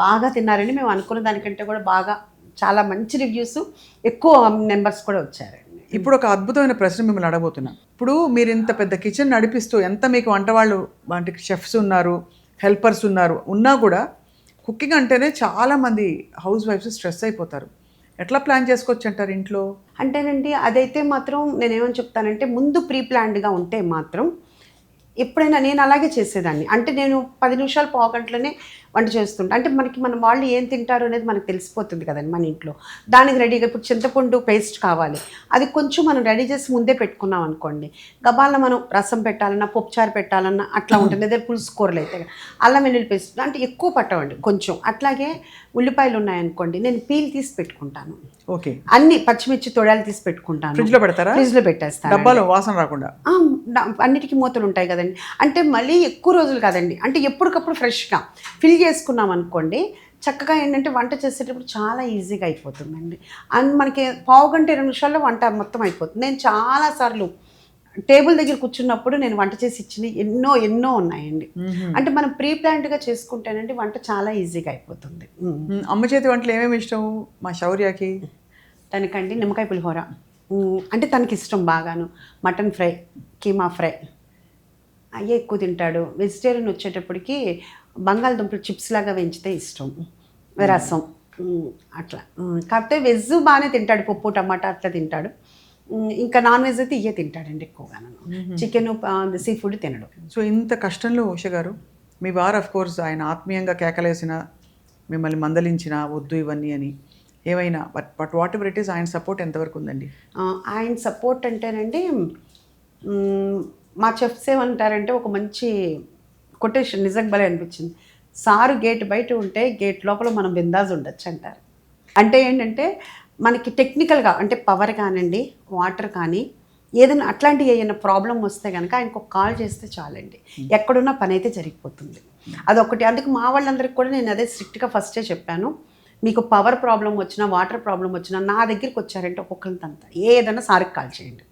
బాగా తిన్నారండి. మేము అనుకున్న దానికంటే కూడా బాగా చాలా మంచి రివ్యూస్, ఎక్కువ నెంబర్స్ కూడా వచ్చారండి. ఇప్పుడు ఒక అద్భుతమైన ప్రశ్న మిమ్మల్ని అడగబోతున్నా. ఇప్పుడు మీరు ఇంత పెద్ద కిచెన్ నడిపిస్తూ ఎంత మీకు వంటవాళ్ళు అంటే షెఫ్స్ ఉన్నారు, హెల్పర్స్ ఉన్నా కూడా కుకింగ్ అంటేనే చాలామంది హౌస్ వైఫ్స్ స్ట్రెస్ అయిపోతారు. ఎట్లా ప్లాన్ చేసుకోవచ్చు అంటారు ఇంట్లో? అంటేనండి అదైతే మాత్రం నేనేమని చెప్తానంటే ముందు ప్రీ ప్లాన్డ్గా ఉంటే మాత్రం ఎప్పుడైనా నేను అలాగే చేసేదాన్ని. అంటే నేను 10 నిమిషాలు పావుగంటలోనే వంట చేస్తుంటా. అంటే మనకి మన వాళ్ళు ఏం తింటారు అనేది మనకు తెలిసిపోతుంది కదండి మన ఇంట్లో. దానికి రెడీగా ఇప్పుడు చింతపండు పేస్ట్ కావాలి, అది కొంచెం మనం రెడీ చేసి ముందే పెట్టుకున్నాం అనుకోండి, గబాలను మనం రసం పెట్టాలన్నా పప్పుచారు పెట్టాలన్నా అట్లా ఉంటుంది. అదే పులుసు కూరలు అయితే అల్లం వెల్లుల్లి పేస్ట్ అంటే ఎక్కువ పట్టవండి కొంచెం. అట్లాగే ఉల్లిపాయలు ఉన్నాయనుకోండి, నేను పీల్ తీసి పెట్టుకుంటాను. ఓకే, అన్ని పచ్చిమిర్చి తొడాలు తీసి పెట్టుకుంటాను. ఫ్రిడ్జ్ లో పెడతారా? ఫ్రిడ్జ్ లో పెట్టేస్తాను. డబ్బాలో వాసన రాకుండా. అన్నిటికీ మూతలు ఉంటాయి కదండి. అంటే మళ్ళీ ఎక్కువ రోజులు కాదండి, అంటే ఎప్పటికప్పుడు ఫ్రెష్గా ఫిల్ చేసుకున్నాం అనుకోండి, చక్కగా ఏంటంటే వంట చేసేటప్పుడు చాలా ఈజీగా అయిపోతుందండి. అండ్ మనకి పావు గంట 20 నిమిషాల్లో వంట మొత్తం అయిపోతుంది. నేను చాలాసార్లు టేబుల్ దగ్గర కూర్చున్నప్పుడు నేను వంట చేసి ఇచ్చినవి ఎన్నో ఉన్నాయండి. అంటే మనం ప్రీ ప్లాన్డ్గా చేసుకుంటేనండి వంట చాలా ఈజీగా అయిపోతుంది. అమ్మ చేతి వంటలు ఏమేమి ఇష్టం మా శౌర్యకి? తనకండి నిమ్మకాయ పులిహోర అంటే తనకి ఇష్టం బాగాను. మటన్ ఫ్రై, కీమా ఫ్రై అయ్యే ఎక్కువ తింటాడు. వెజిటేరియన్ వచ్చేటప్పటికి బంగాళదుంపలు చిప్స్ లాగా వేయించితే ఇష్టం, రసం అట్లా. కాకపోతే వెజ్ బాగానే తింటాడు, పప్పు టమాటా అట్లా తింటాడు. ఇంకా నాన్ వెజ్ అయితే ఇవే తింటాడండి ఎక్కువగా. చికెన్ సీ ఫుడ్ తినడు. సో ఇంత కష్టంలో ఉష గారు, మీ వారు ఆఫ్ కోర్స్ ఆయన ఆత్మీయంగా కేకలేసిన, మిమ్మల్ని మందలించిన వద్దు ఇవన్నీ అని ఏమైనా, but what ever it is, ఆయన సపోర్ట్ ఎంతవరకు ఉందండి? ఆయన సపోర్ట్ అంటేనండి, మా చెఫ్స్ ఏమంటారంటే ఒక మంచి కొటేషన్ నిజంగా భలే అనిపించింది. సారు గేట్ బయట ఉంటే గేట్ లోపల మనం బిందాజ్ ఉండొచ్చు అంటారు. అంటే ఏంటంటే మనకి టెక్నికల్గా అంటే పవర్ కానివ్వండి, వాటర్ కానీ ఏదైనా అట్లాంటివి ఏదైనా ప్రాబ్లం వస్తే కనుక ఆయనకు ఒక కాల్ చేస్తే చాలండి, ఎక్కడున్నా పని అయితే జరిగిపోతుంది. అదొకటి. అందుకు మా వాళ్ళందరికీ కూడా నేను అదే స్ట్రిక్ట్గా ఫస్టే చెప్పాను, మీకు పవర్ ప్రాబ్లం వచ్చినా వాటర్ ప్రాబ్లం వచ్చినా నా దగ్గరికి వచ్చారంటే ఒక్కొక్కరితంతా ఏదైనా సార్కి కాల్ చేయండి.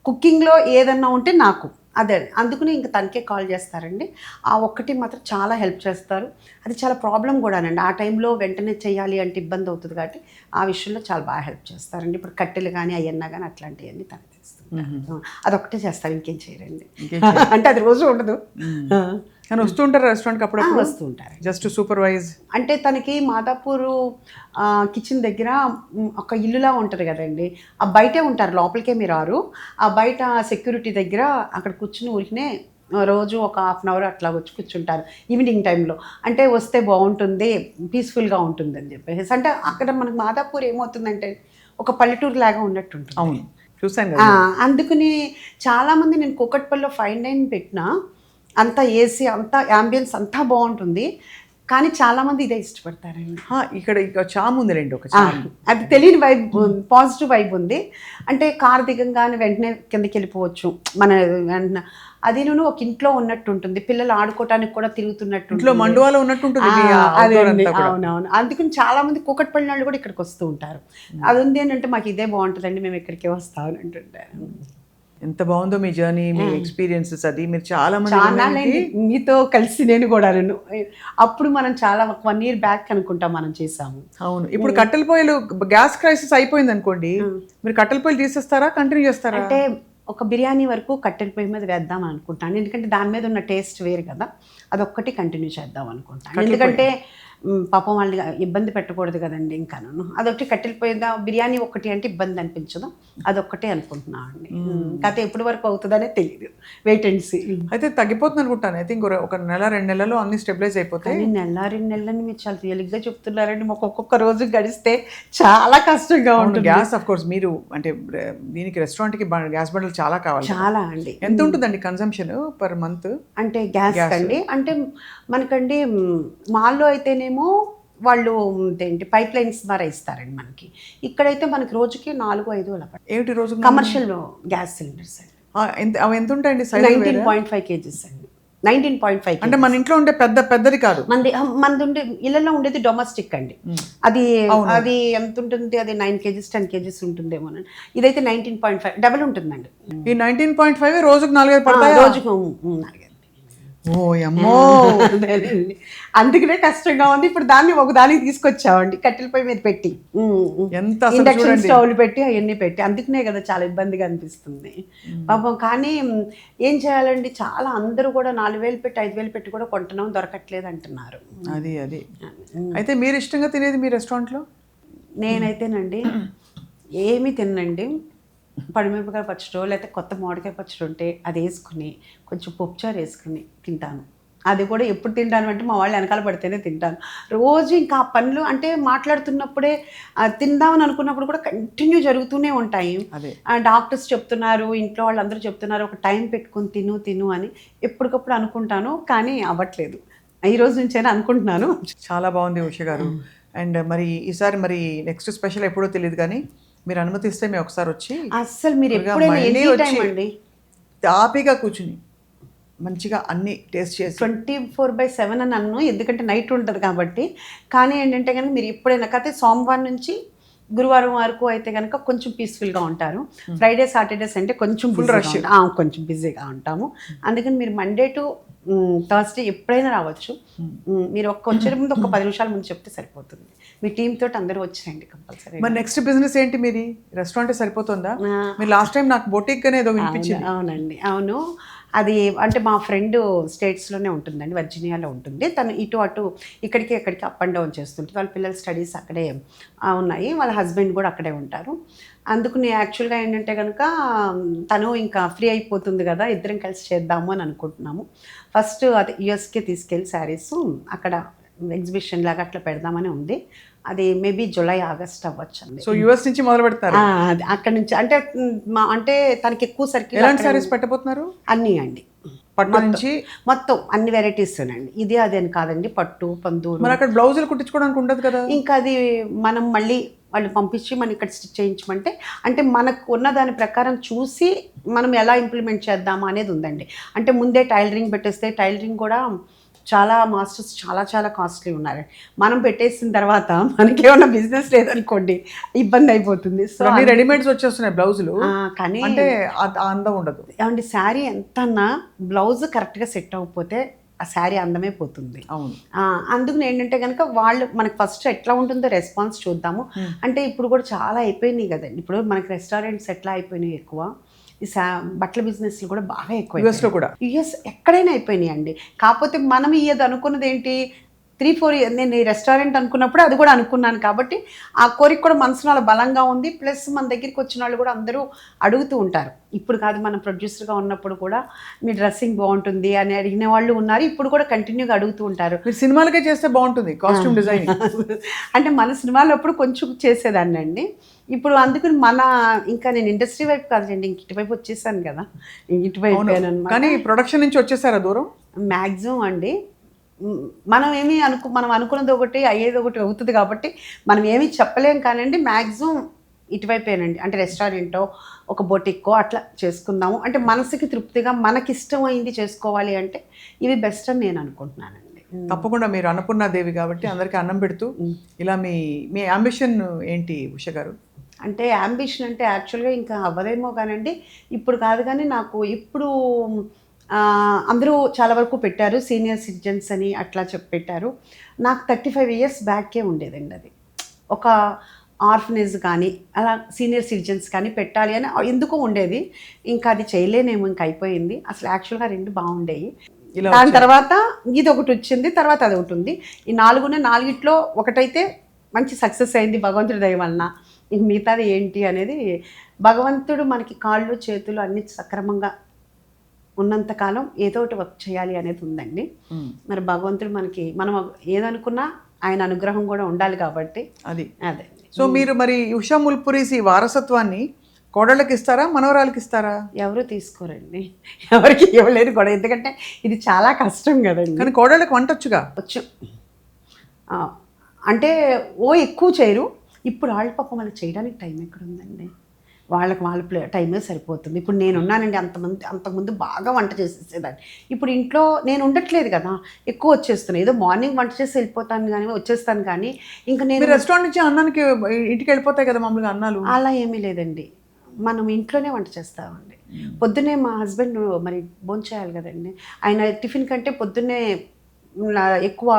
కుకింగ్లో ఏదన్నా ఉంటే నాకు అదే, అందుకని ఇంక తనకే కాల్ చేస్తారండి. ఆ ఒక్కటి మాత్రం చాలా హెల్ప్ చేస్తారు. అది చాలా ప్రాబ్లం కూడానండి, ఆ టైంలో వెంటనే చేయాలి అంటే ఇబ్బంది అవుతుంది కాబట్టి ఆ విషయంలో చాలా బాగా హెల్ప్ చేస్తారండి. ఇప్పుడు కట్టెలు కానీ అవన్నా కానీ అట్లాంటివన్నీ తను చేస్తారు. అదొక్కటే చేస్తారు, ఇంకేం చేయరండి. అంటే అది రోజు ఉండదు కానీ వస్తూ ఉంటారు రెస్టారెంట్కి అప్పుడప్పుడు? వస్తూ ఉంటారు, జస్ట్ సూపర్వైజ్. అంటే తనకి మాదాపూర్ కిచెన్ దగ్గర ఒక ఇల్లులా ఉంటుంది కదండి, ఆ బయటే ఉంటారు, లోపలికే మీరు రారు. ఆ బయట సెక్యూరిటీ దగ్గర అక్కడ కూర్చుని ఊరికినే రోజు ఒక 1/2 అవర్ అట్లా వచ్చి కూర్చుంటారు ఈవినింగ్ టైంలో. అంటే వస్తే బాగుంటుంది, పీస్ఫుల్గా ఉంటుంది అని చెప్పేసి. అంటే అక్కడ మనకు మాదాపూర్ ఏమవుతుందంటే ఒక పల్లెటూరు లాగా ఉన్నట్టు ఉంటుంది. అవును, చూసాను కదా. అందుకని చాలామంది నేను కూకట్పల్లిలో ఫైన్ డైన్ పెట్టినా అంతా ఏసీ, అంతా యాంబియన్స్ అంతా బాగుంటుంది, కానీ చాలామంది ఇదే ఇష్టపడతారండి. ఇక్కడ చాము ఉందిలేండి, ఒక చాము. అది తెలియని వైబ్, పాజిటివ్ వైబ్ ఉంది. అంటే కార్ దిగంగానే వెంటనే కిందకి వెళ్ళిపోవచ్చు మన వెంటనే. అది నేను ఒక ఇంట్లో ఉన్నట్టు ఉంటుంది, పిల్లలు ఆడుకోవటానికి కూడా తిరుగుతున్నట్టు, ఇంట్లో మండువాలో ఉన్నట్టు ఉంటుంది. అవునవును. అందుకని చాలా మంది కూకట్పల్లి వాళ్ళు కూడా ఇక్కడికి వస్తూ ఉంటారు. అది ఉంది ఏంటంటే మాకు ఇదే బాగుంటుందండి, మేము ఇక్కడికే వస్తామని అంటుంటారు. ఎంత బాగుందో మీ జర్నీ, మీ ఎక్స్పీరియన్సెస్. అది మీరు చాలా మంది మీతో కలిసి నేను కూడా అప్పుడు మనం చాలా 1 year బ్యాక్ అనుకుంటా మనం చేసాము. అవును. ఇప్పుడు కట్టెల పొయ్యిలు గ్యాస్ క్రైసిస్ అయిపోయింది అనుకోండి, మీరు కట్టెల పొయ్యిలు తీసేస్తారా, కంటిన్యూ చేస్తారా? అంటే ఒక బిర్యానీ వరకు కట్టెల పొయ్యి మీద వేద్దాం అనుకుంటాను, ఎందుకంటే దాని మీద ఉన్న టేస్ట్ వేరు కదా, అదొక్కటి కంటిన్యూ చేద్దాం అనుకుంటాను. ఎందుకంటే పాపం వాళ్ళని ఇబ్బంది పెట్టకూడదు కదండి. ఇంకాను అదొకటి కట్టెల పొయ్యి బిర్యానీ ఒకటి అంటే ఇబ్బంది అనిపించదు, అదొక్కటే అనుకుంటున్నాను అండి. కాకపోతే ఎప్పటి వరకు అవుతుందనే తెలియదు, వెయిట్ అండ్ సీ. అయితే తగ్గిపోతుంది అనుకుంటాను. ఐ థింక్ ఒక 1-2 నెలల్లో అన్ని స్టెబిలైజ్ అయిపోతాయి. 1-2 నెలలని మీరు చాలా తేలిగ్గా చెప్తున్నారండి, మాకు ఒక్కొక్క రోజు గడిస్తే చాలా కష్టంగా ఉంటుంది. గ్యాస్ ఆఫ్ కోర్స్ మీరు అంటే దీనికి రెస్టారెంట్కి గ్యాస్ బండలు చాలా కావాలి. చాలా అండి. ఎంత ఉంటుందండి కన్సంప్షన్ పర్ మంత్? అంటే గ్యాస్ అండి, అంటే మనకండి మాల్లో అయితేనేమో వాళ్ళు ఏంటి పైప్ లైన్స్ ద్వారా ఇస్తారండి మనకి. ఇక్కడైతే మనకి రోజుకి 4-5 అలా పడుతుంది. ఏమిటి రోజు? కమర్షియల్ గ్యాస్ సిలిండర్స్ అండి. అవి ఎంత ఉంటాయండి? 19.5 kgs అండి. 19.5 అంటే మన ఇంట్లో ఉండే పెద్దది కాదు, మనది ఉండే ఇళ్ళలో ఉండేది డొమెస్టిక్ అండి. అది ఎంత ఉంటుంది? అది 9 kgs 10 kgs ఉంటుందేమో. ఇదైతే 19.5 డబల్ ఉంటుందండి. ఈ 19.5 రోజుకు 4-5 పడతాయి. రోజుకు 4. ఓయమ్మో, అందుకనే కష్టంగా ఉంది. ఇప్పుడు దాన్ని ఒక దానికి తీసుకొచ్చామండి, కట్టెల పొయ్యి మీద పెట్టి, ఎంత ఇండక్షన్ స్టవ్లు పెట్టి అవన్నీ పెట్టి. అందుకనే కదా చాలా ఇబ్బందిగా అనిపిస్తుంది పాపం. కానీ ఏం చేయాలండి, చాలా అందరూ కూడా 4,000 పెట్టి 5,000 పెట్టి కూడా కొంటున్నాం, దొరకట్లేదు అంటున్నారు. అది అయితే మీరు ఇష్టంగా తినేది మీ రెస్టారెంట్లో? నేనైతేనండి ఏమీ తినండి, పడిమిరపకాయ పచ్చడి లేకపోతే కొత్త మామిడికాయ పచ్చడి ఉంటే అది వేసుకుని కొంచెం పప్పుచారు వేసుకుని తింటాను. అది కూడా ఎప్పుడు తింటాను అంటే మా వాళ్ళు వెనకాల పడితేనే తింటాను. రోజు ఇంకా ఆ పనులు అంటే మాట్లాడుతున్నప్పుడే తిందామని అనుకున్నప్పుడు కూడా కంటిన్యూ జరుగుతూనే ఉంటాయి. అదే. డాక్టర్స్ చెప్తున్నారు, ఇంట్లో వాళ్ళందరూ చెప్తున్నారు ఒక టైం పెట్టుకొని తిను అని ఎప్పటికప్పుడు అనుకుంటాను, కానీ అవ్వట్లేదు. ఈ రోజు నుంచైనా అనుకుంటున్నాను. చాలా బాగుంది ఉష గారు. అండ్ మరి ఈసారి మరి నెక్స్ట్ స్పెషల్ ఎప్పుడో తెలియదు, కానీ మీరు అనుమతిస్తే మేము ఒకసారి వచ్చి అస్సలు మీరు త్వరగా ఎప్పుడైనా మళ్ళీ ఎనీ టైం వచ్చి అండి, తాపిగా కూర్చుని మంచిగా అన్ని టేస్ట్ చేసి 24/7 అని అన్ను, ఎందుకంటే నైట్ ఉంటుంది కాబట్టి. కానీ ఏంటంటే కనుక మీరు ఎప్పుడైనా కాకపోతే సోమవారం నుంచి గురువారం వరకు అయితే కనుక కొంచెం పీస్ఫుల్గా ఉంటారు. ఫ్రైడే సాటర్డేస్ అంటే కొంచెం కొంచెం బిజీగా ఉంటాము. అందుకని మీరు మండే టు థర్స్డే ఎప్పుడైనా రావచ్చు. మీరు వచ్చే ముందు ఒక 10 నిమిషాల ముందు చెప్తే సరిపోతుంది. మీ టీమ్ తోటి అందరూ వచ్చేయండి కంపల్సరీ. మరి నెక్స్ట్ బిజినెస్ ఏంటి మీది? రెస్టారెంట్ సరిపోతుందా? మీరు లాస్ట్ టైం నాకు బొటిక్ అనేది ఏదో వినిపించింది. అవునండి, అవును. అది అంటే మా ఫ్రెండ్ స్టేట్స్లోనే ఉంటుందండి, వర్జీనియాలో ఉంటుంది. తను ఇటు అటు ఇక్కడికి అక్కడికి అప్ అండ్ డౌన్ చేస్తుంటుంది. వాళ్ళ పిల్లల స్టడీస్ అక్కడే ఉన్నాయి, వాళ్ళ హస్బెండ్ కూడా అక్కడే ఉంటారు. అందుకు నేను యాక్చువల్గా ఏంటంటే కనుక తను ఇంకా ఫ్రీ అయిపోతుంది కదా, ఇద్దరం కలిసి చేద్దాము అని అనుకుంటున్నాము. ఫస్ట్ అది యుఎస్కే తీసుకెళ్ళి శారీస్ అక్కడ ఎగ్జిబిషన్ లాగా అట్లా పెడదామని ఉంది. అది మేబీ జూలై ఆగస్ట్ అవ్వచ్చండి. సో యుఎస్ నుంచి మొదలు పెడతారు? అక్కడ నుంచి అంటే అంటే తనకి ఎక్కువ సర్కిల్. ఎలాంటి సారీస్ పెట్టబోతున్నారు? అన్నీ అండి, పట్టు నుంచి మొత్తం అన్ని వెరైటీస్ అండి. ఇది అది అని కాదండి, పట్టు పందూరు. మరి అక్కడ బ్లౌజులు కుట్టించుకోవడానికి ఉండదు కదా? ఇంకా అది మనం మళ్ళీ వాళ్ళు పంపించి మనం ఇక్కడ స్టిచ్ చేయించమంటే, అంటే మనకు ఉన్న దాని ప్రకారం చూసి మనం ఎలా ఇంప్లిమెంట్ చేద్దామా అనేది ఉందండి. అంటే ముందే టైలరింగ్ పెట్టేస్తే టైలరింగ్ కూడా చాలా మాస్టర్స్ చాలా కాస్ట్లీ ఉన్నారు. మనం పెట్టేసిన తర్వాత మనకి ఏమన్నా బిజినెస్ లేదనుకోండి ఇబ్బంది అయిపోతుంది. సో అన్ని రెడీమేడ్స్ వచ్చేస్తున్నాయి బ్లౌజులు, కానీ అంటే అందం ఉండదు. ఏమండి శారీ ఎంత అన్నా బ్లౌజ్ కరెక్ట్గా సెట్ అవ్వకపోతే ఆ శారీ అందమే పోతుంది. అవును. అందుకని ఏంటంటే కనుక వాళ్ళు మనకి ఫస్ట్ ఎట్లా ఉంటుందో రెస్పాన్స్ చూద్దాము. అంటే ఇప్పుడు కూడా చాలా అయిపోయినాయి కదండి, ఇప్పుడు మనకి రెస్టారెంట్స్ ఎట్లా అయిపోయినాయి ఎక్కువ, ఈ బట్టల బిజినెస్లు కూడా బాగా ఎక్కువ. యుఎస్లో కూడా, యుఎస్ ఎక్కడైనా అయిపోయినాయి అండి. కాకపోతే మనం ఇది అనుకున్నది ఏంటి, 3-4 నేను ఈ రెస్టారెంట్ అనుకున్నప్పుడు అది కూడా అనుకున్నాను కాబట్టి ఆ కోరిక కూడా మనసులో అలా బలంగా ఉంది. ప్లస్ మన దగ్గరికి వచ్చిన వాళ్ళు కూడా అందరూ అడుగుతూ ఉంటారు. ఇప్పుడు కాదు, మనం ప్రొడ్యూసర్గా ఉన్నప్పుడు కూడా మీ డ్రెస్సింగ్ బాగుంటుంది అని అడిగిన వాళ్ళు ఉన్నారు. ఇప్పుడు కూడా కంటిన్యూగా అడుగుతూ ఉంటారు. మీరు సినిమాలకే చేస్తే బాగుంటుంది కాస్ట్యూమ్ డిజైన్. అంటే మన సినిమాలో అప్పుడు కొంచెం చేసేదాన్ని అండి. ఇప్పుడు అందుకని ఇంకా నేను ఇండస్ట్రీ వైపు కాదండి, ఇంక ఇటువైపు వచ్చేసాను కదా, ఇటువైపు. కానీ ప్రొడక్షన్ నుంచి వచ్చేసారా దూరం? మ్యాక్సిమం అండి. మనం అనుకున్నది ఒకటి అయ్యేది ఒకటి అవుతుంది కాబట్టి మనం ఏమీ చెప్పలేం. కానండి మ్యాక్సిమం ఇటువైపేనండి. అంటే రెస్టారెంటో ఒక బొటిక్కో అట్లా చేసుకుందాము, అంటే మనసుకి తృప్తిగా మనకిష్టమైంది చేసుకోవాలి అంటే ఇవి బెస్ట్ అని నేను అనుకుంటున్నానండి. తప్పకుండా. మీరు అన్నపూర్ణ దేవి కాబట్టి అందరికీ అన్నం పెడుతూ ఇలా మీ అంబిషన్ ఏంటి ఉష గారు? అంటే అంబిషన్ అంటే యాక్చువల్గా ఇంకా అవ్వదేమో కానండి, ఇప్పుడు కాదు. కానీ నాకు ఇప్పుడు అందరూ చాలా వరకు పెట్టారు, సీనియర్ సిటిజన్స్ అని అట్లా పెట్టారు. నాకు 35 ఇయర్స్ బ్యాకే ఉండేదండి అది. ఒక ఆర్ఫనేజ్ కానీ అలా సీనియర్ సిటిజన్స్ కానీ పెట్టాలి అని ఎందుకో ఉండేది. ఇంకా అది చేయలేనేమో, ఇంకా అయిపోయింది. అసలు యాక్చువల్గా 2 బాగుండేవి. దాని తర్వాత ఇది ఒకటి వచ్చింది, తర్వాత అది ఒకటి ఉంది. ఈ 4 ఒకటైతే మంచి సక్సెస్ అయింది భగవంతుడి దయ వలన. ఇంక మిగతాది ఏంటి అనేది భగవంతుడు మనకి కాళ్ళు చేతులు అన్ని సక్రమంగా ఉన్నంతకాలం ఏదో ఒకటి వర్క్ చేయాలి అనేది ఉందండి. మరి భగవంతుడు మనకి మనం ఏదనుకున్నా ఆయన అనుగ్రహం కూడా ఉండాలి కాబట్టి అదే. సో మీరు మరి ఉషా ముల్పురీస్ ఈ వారసత్వాన్ని కోడళ్ళకి ఇస్తారా, మనవరాలకి ఇస్తారా? ఎవరు తీసుకోరండి, ఎవరికి ఇవ్వలేదు కూడా, ఎందుకంటే ఇది చాలా కష్టం కదండి. కానీ కోడళ్ళకి వంట వచ్చుగా? వచ్చు, అంటే ఎక్కువ చేయరు. ఇప్పుడు వాళ్ళ పాపం వాళ్ళకి చేయడానికి టైం ఎక్కడ ఉందండి, వాళ్ళ టైమే సరిపోతుంది. ఇప్పుడు నేను ఉన్నానండి, అంతకుముందు బాగా వంట చేసేసేదాన్ని. ఇప్పుడు ఇంట్లో నేను ఉండట్లేదు కదా, ఎక్కువ వచ్చేస్తున్నాయి. ఏదో మార్నింగ్ వంట చేసి వెళ్ళిపోతాను కానీ వచ్చేస్తాను, కానీ ఇంకా నేను రెస్టారెంట్ నుంచి అన్నానికి ఇంటికి వెళ్ళిపోతాయి కదా మామూలుగా అన్నాలు. అలా ఏమీ లేదండి, మనం ఇంట్లోనే వంట చేస్తామండి. పొద్దున్నే మా హస్బెండ్ మరి భోంచేయాలి కదండి, ఆయన టిఫిన్ కంటే పొద్దున్నే ఎక్కువ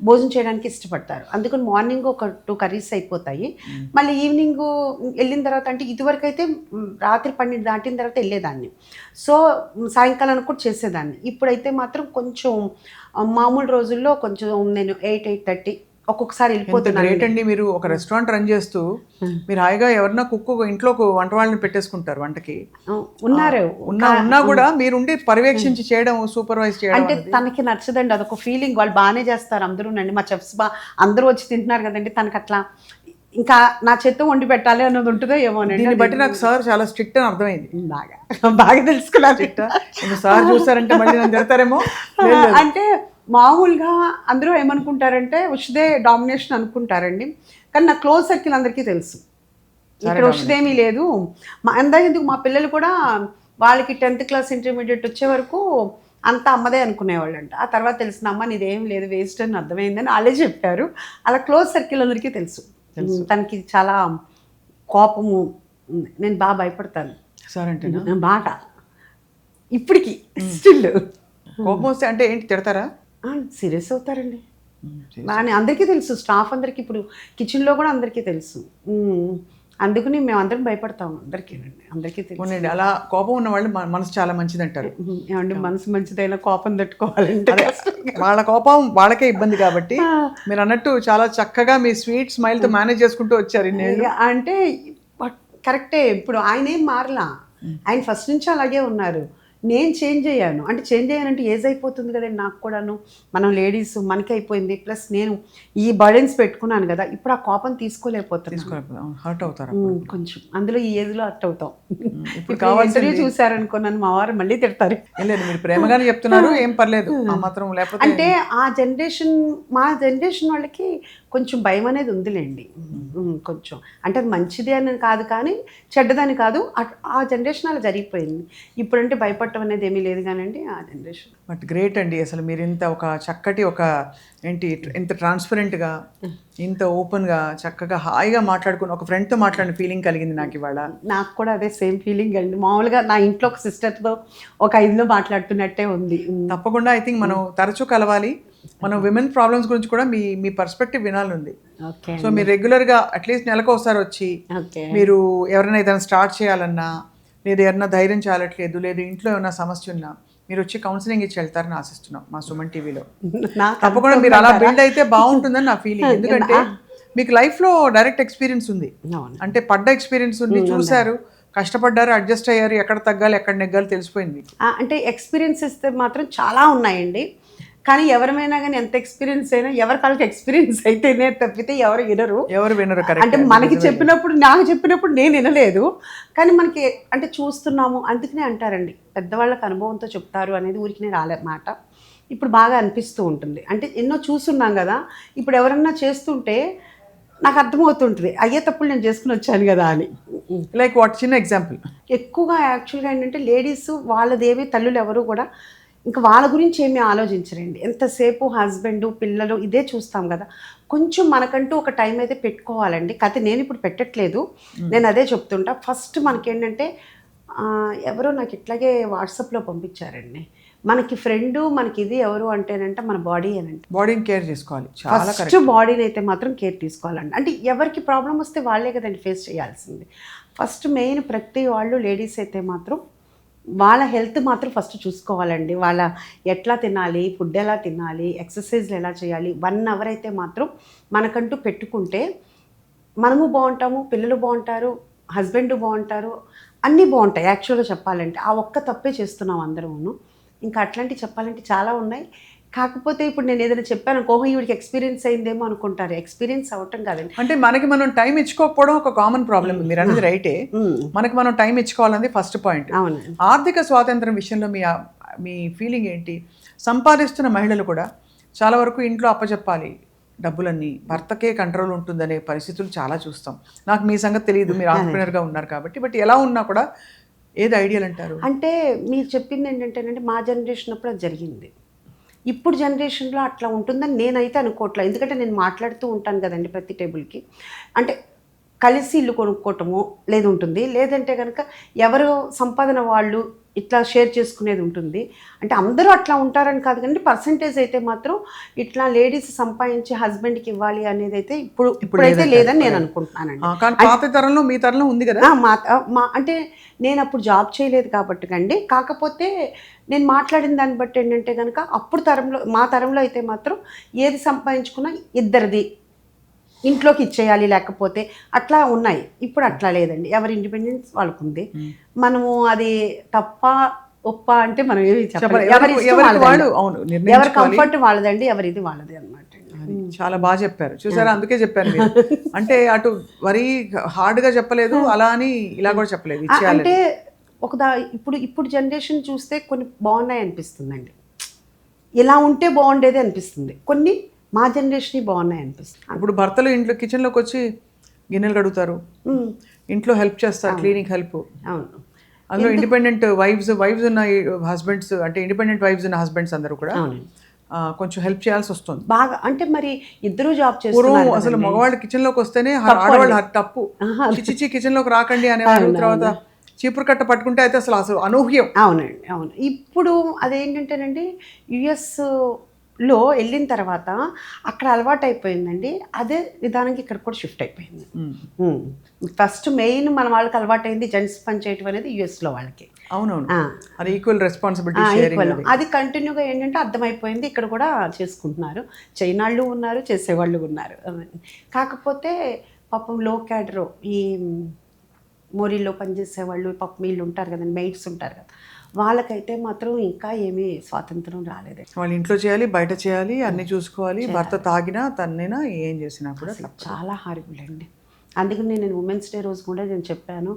భోజనం చేయడానికి ఇష్టపడతారు. అందుకని మార్నింగ్ ఒక 2 కర్రీస్ అయిపోతాయి. మళ్ళీ ఈవినింగ్ వెళ్ళిన తర్వాత, అంటే ఇదివరకు అయితే రాత్రి 12 దాటిన తర్వాత వెళ్ళేదాన్ని, సో సాయంకాలానికి కూడా చేసేదాన్ని. ఇప్పుడైతే మాత్రం కొంచెం మామూలు రోజుల్లో కొంచెం నేను 8-8:30 ఒక్కొక్కసారి ఎంత వెళ్ళిపోతున్నాను. గ్రేట్ అండి. మీరు ఒక రెస్టారెంట్ రన్ చేస్తూ మీరు హాయిగా ఎవరన్నా కుక్ ఇంట్లో వంట వాళ్ళని పెట్టేసుకుంటారు వంటకి. ఉన్నారు. ఉన్నా కూడా మీరుండి పర్యవేక్షించి చేయడం, సూపర్వైజ్ చేయడం అంటే అనేది. తనకి నచ్చదండి, అదొక ఫీలింగ్. వాళ్ళు బాగానే చేస్తారు అందరూనండి, మా చెఫ్స్ అందరూ వచ్చి తింటున్నారు కదండి, తనకి అట్లా ఇంకా నా చేత్తో వండి పెట్టాలి అన్నది ఉంటుందో ఏమోనండి. దీన్ని బట్టి నాకు సార్ చాలా స్ట్రిక్ట్ అని అర్థమైంది. బాగా తెలుసుకున్నాను. సార్ చూసారంటే మళ్ళీ నన్ను తిడతారేమో. అంటే మామూలుగా అందరూ ఏమనుకుంటారంటే ఉషిదే డామినేషన్ అనుకుంటారండి, కానీ నా క్లోజ్ సర్కిల్ అందరికీ తెలుసు ఇక్కడ ఉషిదేమీ లేదు. ఎందుకు మా పిల్లలు కూడా వాళ్ళకి 10th క్లాస్ ఇంటర్మీడియట్ వచ్చే వరకు అంతా అమ్మదే అనుకునేవాళ్ళంట. ఆ తర్వాత తెలిసిన అమ్మ నీదేం లేదు వేస్ట్ అని అర్థమైందని వాళ్ళే చెప్పారు. అలా క్లోజ్ సర్కిల్ అందరికీ తెలుసు. తనకి చాలా కోపము ఉంది, నేను బాగా భయపడతాను సార్ అంటే బాగా ఇప్పటికి స్టిల్. కోపం వస్తే అంటే ఏంటి, తిడతారా? సీరియస్ అవుతారండి. బాగా అందరికీ తెలుసు, స్టాఫ్ అందరికీ, ఇప్పుడు కిచెన్లో కూడా అందరికీ తెలుసు. అందుకని మేము అందరం భయపడతాము అందరికీ తెలుసు. అలా కోపం ఉన్న వాళ్ళు మనసు చాలా మంచిది అంటారు. ఏమంటే మనసు మంచిదైనా కోపం తట్టుకోవాలంటే వాళ్ళ కోపం వాళ్ళకే ఇబ్బంది కాబట్టి మీరు అన్నట్టు చాలా చక్కగా మీ స్వీట్ స్మైల్ తో మేనేజ్ చేసుకుంటూ వచ్చారు. అంటే కరెక్టే. ఇప్పుడు ఆయన ఏం మారలా, ఆయన ఫస్ట్ నుంచి అలాగే ఉన్నారు. నేను చేంజ్ అయ్యాను. అంటే చేంజ్ అయ్యానంటే ఏజ్ అయిపోతుంది కదండి నాకు కూడాను. మనం లేడీస్ మనకి అయిపోయింది, ప్లస్ నేను ఈ బర్డెన్స్ పెట్టుకున్నాను కదా, ఇప్పుడు ఆ కోపం తీసుకోలేకపోతున్నాను. హర్ట్ అవుతారు కొంచెం. అందులో ఈ ఏజ్లో హర్ట్ అవుతాం. ఇప్పుడు కావాల్సి చూసారనుకున్నాను మా వారు మళ్ళీ తిడతారు. లేదు మీరు ప్రేమగానే చెప్తున్నారు, ఏం పర్లేదు ఆ మాత్రం. లేకపోతే అంటే ఆ జనరేషన్, మా జనరేషన్ వాళ్ళకి కొంచెం భయం అనేది ఉందిలేండి. కొంచెం అంటే అది మంచిది అని కాదు, కానీ చెడ్డదని కాదు. ఆ జనరేషన్ అలా జరిగిపోయింది. ఇప్పుడంటే భయపడటం అనేది ఏమీ లేదు కానండి ఆ జనరేషన్. బట్ గ్రేట్ అండి. అసలు మీరు ఇంత ఒక చక్కటి ఒక ఏంటి ఇంత ట్రాన్స్పరెంట్గా, ఇంత ఓపెన్గా, చక్కగా హాయిగా మాట్లాడుకుని ఒక ఫ్రెండ్తో మాట్లాడిన ఫీలింగ్ కలిగింది నాకు ఇవాళ. నాకు కూడా అదే సేమ్ ఫీలింగ్ అండి. మామూలుగా నా ఇంట్లో ఒక సిస్టర్తో ఒక 5లో మాట్లాడుతున్నట్టే ఉంది. తప్పకుండా ఐ థింక్ మనం తరచూ కలవాలి. మనం విమెన్ ప్రాబ్లమ్స్ గురించి కూడా మీ పర్స్పెక్టివ్ వినాలని ఉంది. సో మీరు రెగ్యులర్గా అట్లీస్ట్ నెలకు ఒకసారి వచ్చి మీరు ఎవరైనా ఏదైనా స్టార్ట్ చేయాలన్నా, లేదా ఎవరైనా ధైర్యం చాలట్లేదు, లేదా ఇంట్లో ఏమైనా సమస్య ఉన్నా మీరు వచ్చి కౌన్సిలింగ్ ఇచ్చి వెళ్తారని ఆశిస్తున్నాం మా సుమన్ టీవీలో. తప్పకుండా మీరు అలా బిల్డ్ అయితే బాగుంటుందని నా ఫీలింగ్. ఎందుకంటే మీకు లైఫ్లో డైరెక్ట్ ఎక్స్పీరియన్స్ ఉంది, అంటే పడ్డ ఎక్స్పీరియన్స్ ఉంది, చూశారు, కష్టపడ్డారు, అడ్జస్ట్ అయ్యారు, ఎక్కడ తగ్గాలి ఎక్కడ నెగ్గాలి తెలిసిపోయింది. అంటే ఎక్స్పీరియన్స్ ఇస్తే మాత్రం చాలా ఉన్నాయండి, కానీ ఎవరైనా కానీ ఎంత ఎక్స్పీరియన్స్ అయినా ఎవరి కాళ్ళకి ఎక్స్పీరియన్స్ అయితేనే తప్పితే ఎవరు వినరు. అంటే మనకి చెప్పినప్పుడు, నాకు చెప్పినప్పుడు నేను వినలేదు, కానీ మనకి అంటే చూస్తున్నాము అందుకనే అంటారండి పెద్దవాళ్ళకి అనుభవంతో చెప్తారు అనేది ఊరికి రాలే మాట. ఇప్పుడు బాగా అనిపిస్తూ ఉంటుంది. అంటే ఎన్నో చూస్తున్నాం కదా, ఇప్పుడు ఎవరన్నా చేస్తుంటే నాకు అర్థమవుతుంటుంది అయ్యే తప్పులు నేను చేసుకుని వచ్చాను కదా అని. లైక్ వాట్, చిన్న ఎగ్జాంపుల్. ఎక్కువగా యాక్చువల్గా ఏంటంటే లేడీస్ వాళ్ళదేవి తల్లులు ఎవరు కూడా ఇంకా వాళ్ళ గురించి ఏమీ ఆలోచించరండి. ఎంతసేపు హస్బెండ్ పిల్లలు ఇదే చూస్తాం కదా. కొంచెం మనకంటూ ఒక టైం అయితే పెట్టుకోవాలండి. కథ నేను ఇప్పుడు పెట్టట్లేదు, నేను అదే చెప్తుంటా. ఫస్ట్ మనకేంటంటే ఎవరో నాకు ఇట్లాగే వాట్సాప్లో పంపించారండి, మనకి ఫ్రెండ్ మనకి ఇది ఎవరు అంటేనంటే మన బాడీ అనంటే. బాడీని కేర్ చేసుకోవాలి. ఫస్ట్ బాడీని అయితే మాత్రం కేర్ తీసుకోవాలండి. అంటే ఎవరికి ప్రాబ్లం వస్తే వాళ్ళే కదండి ఫేస్ చేయాల్సింది. ఫస్ట్ మెయిన్ ప్రతి వాళ్ళు లేడీస్ అయితే మాత్రం వాళ్ళ హెల్త్ మాత్రం ఫస్ట్ చూసుకోవాలండి. వాళ్ళ ఎట్లా తినాలి, ఫుడ్ ఎలా తినాలి, ఎక్సర్సైజ్లు ఎలా చేయాలి, 1 అవర్ అయితే మాత్రం మనకంటూ పెట్టుకుంటే మనము బాగుంటాము, పిల్లలు బాగుంటారు, హస్బెండ్ బాగుంటారు, అన్నీ బాగుంటాయి. యాక్చువల్గా చెప్పాలంటే ఆ ఒక్క తప్పే చేస్తున్నాం అందరము. ఇంకా అట్లాంటివి చెప్పాలంటే చాలా ఉన్నాయి. కాకపోతే ఇప్పుడు నేను ఏదైనా చెప్పాను అనుకో, ఈవిడికి ఎక్స్పీరియన్స్ అయిందేమో అనుకుంటారు. ఎక్స్పీరియన్స్ అవ్వటం కాదండి, అంటే మనకి మనం టైం ఇచ్చుకోకపోవడం ఒక కామన్ ప్రాబ్లం. మీరు అనేది రైటే, మనకి మనం టైం ఇచ్చుకోవాలన్నది ఫస్ట్ పాయింట్. అవును. ఆర్థిక స్వాతంత్రం విషయంలో మీ ఫీలింగ్ ఏంటి? సంపాదిస్తున్న మహిళలు కూడా చాలా వరకు ఇంట్లో అప్పచెప్పాలి డబ్బులన్నీ, భర్తకే కంట్రోల్ ఉంటుందనే పరిస్థితులు చాలా చూస్తాం. నాకు మీ సంగతి తెలియదు, మీరు ఆంటర్‌ప్రెన్యూర్‌గా ఉన్నారు కాబట్టి. బట్ ఎలా ఉన్నా కూడా ఏది ఐడియల్ అంటారు? అంటే మీరు చెప్పింది ఏంటంటేనంటే మా జనరేషన్ అప్పుడు అది జరిగింది. ఇప్పుడు జనరేషన్లో అట్లా ఉంటుందని నేనైతే అనుకోవట్లేదు. ఎందుకంటే నేను మాట్లాడుతూ ఉంటాను కదండి ప్రతి టేబుల్కి. అంటే కలిసి ఇల్లు కొనుక్కోవటము లేదు ఉంటుంది, లేదంటే కనుక ఎవరు సంపాదన వాళ్ళు ఇట్లా షేర్ చేసుకునేది ఉంటుంది. అంటే అందరూ అట్లా ఉంటారని కాదు కానీ పర్సంటేజ్ అయితే మాత్రం ఇట్లా లేడీస్ సంపాదించి హస్బెండ్కి ఇవ్వాలి అనేది అయితే ఇప్పుడైతే లేదని నేను అనుకుంటున్నానండి. కానీ పాత తరంలో మీ తరంలో ఉంది కదా. మా అంటే నేను అప్పుడు జాబ్ చేయలేదు కాబట్టి కండి. కాకపోతే నేను మాట్లాడిన దాన్ని బట్టి ఏంటంటే కనుక అప్పుడు తరంలో మా తరంలో అయితే మాత్రం ఏది సంపాదించుకున్నా ఇద్దరిది ఇంట్లోకి ఇచ్చేయాలి లేకపోతే అట్లా ఉన్నాయి. ఇప్పుడు అట్లా లేదండి, ఎవరి ఇండిపెండెన్స్ వాళ్ళకు ఉంది. మనము అది తప్ప ఒప్ప అంటే మనం ఏమి చెప్పలేం. ఎవరి కంఫర్ట్ వాళ్ళదండి, ఎవరిది వాళ్ళది అనమాట. చాలా బాగా చెప్పారు చూసారా, అందుకే చెప్పారు మీరు. అంటే అటు వరీ హార్డ్ గా చెప్పలేదు, అలా అని ఇలా కూడా చెప్పలేదు. అంటే ఇప్పుడు జనరేషన్ చూస్తే కొన్ని బాగున్నాయి అనిపిస్తుందండి, ఇలా ఉంటే బాగుండేది అనిపిస్తుంది. కొన్ని మా జనరేషన్ బాగున్నాయి అనిపిస్తుంది. ఇప్పుడు భర్తలు ఇంట్లో కిచెన్లోకి వచ్చి గిన్నెలు కడుగుతారు, ఇంట్లో హెల్ప్ చేస్తారు, క్లీనింగ్ హెల్ప్. అవును, అందులో ఇండిపెండెంట్ వైఫ్స్ ఉన్న హస్బెండ్స్, అంటే ఇండిపెండెంట్ వైఫ్స్ ఉన్న హస్బెండ్స్ అందరూ కూడా కొంచెం హెల్ప్ చేయాల్సి వస్తుంది బాగా. అంటే మరి ఇద్దరు జాబ్ చేస్తున్నారు. అసలు మగవాళ్ళు కిచెన్ లోకి వస్తేనే ఆడవాళ్ళు తప్పు, చిచి కిచెన్ లోకి రాకండి అనేవారు. తర్వాత చీపురు కట్ట పట్టుకుంటే అయితే అసలు అనూహ్యం. అవునండి, అవును. ఇప్పుడు అదేంటంటేనండి యుఎస్లో వెళ్ళిన తర్వాత అక్కడ అలవాటు అయిపోయిందండి, అదే విధానంగా ఇక్కడ కూడా షిఫ్ట్ అయిపోయింది. ఫస్ట్ మెయిన్ మన వాళ్ళకి అలవాటైంది జెంట్స్ పని చేయటం అనేది యుఎస్లో వాళ్ళకి. అవునవును, అది ఈక్వల్ రెస్పాన్సిబిలిటీ. అది కంటిన్యూగా ఏంటంటే అర్థమైపోయింది, ఇక్కడ కూడా చేసుకుంటున్నారు. చైనాళ్ళు ఉన్నారు, చేసేవాళ్ళు ఉన్నారు. కాకపోతే పాపం లో క్యాడర్ ఈ మోరీలో పనిచేసేవాళ్ళు పాపం వీళ్ళు ఉంటారు కదండి, మెయిడ్స్ ఉంటారు కదా, వాళ్ళకైతే మాత్రం ఇంకా ఏమీ స్వాతంత్రం రాలేదు. వాళ్ళు ఇంట్లో చేయాలి, బయట చేయాలి, అన్ని చూసుకోవాలి. భర్త తాగినా తన్నైనా ఏం చేసినా కూడా చాలా హారిబుల్ అండి. అందుకని నేను ఉమెన్స్ డే రోజు కూడా నేను చెప్పాను,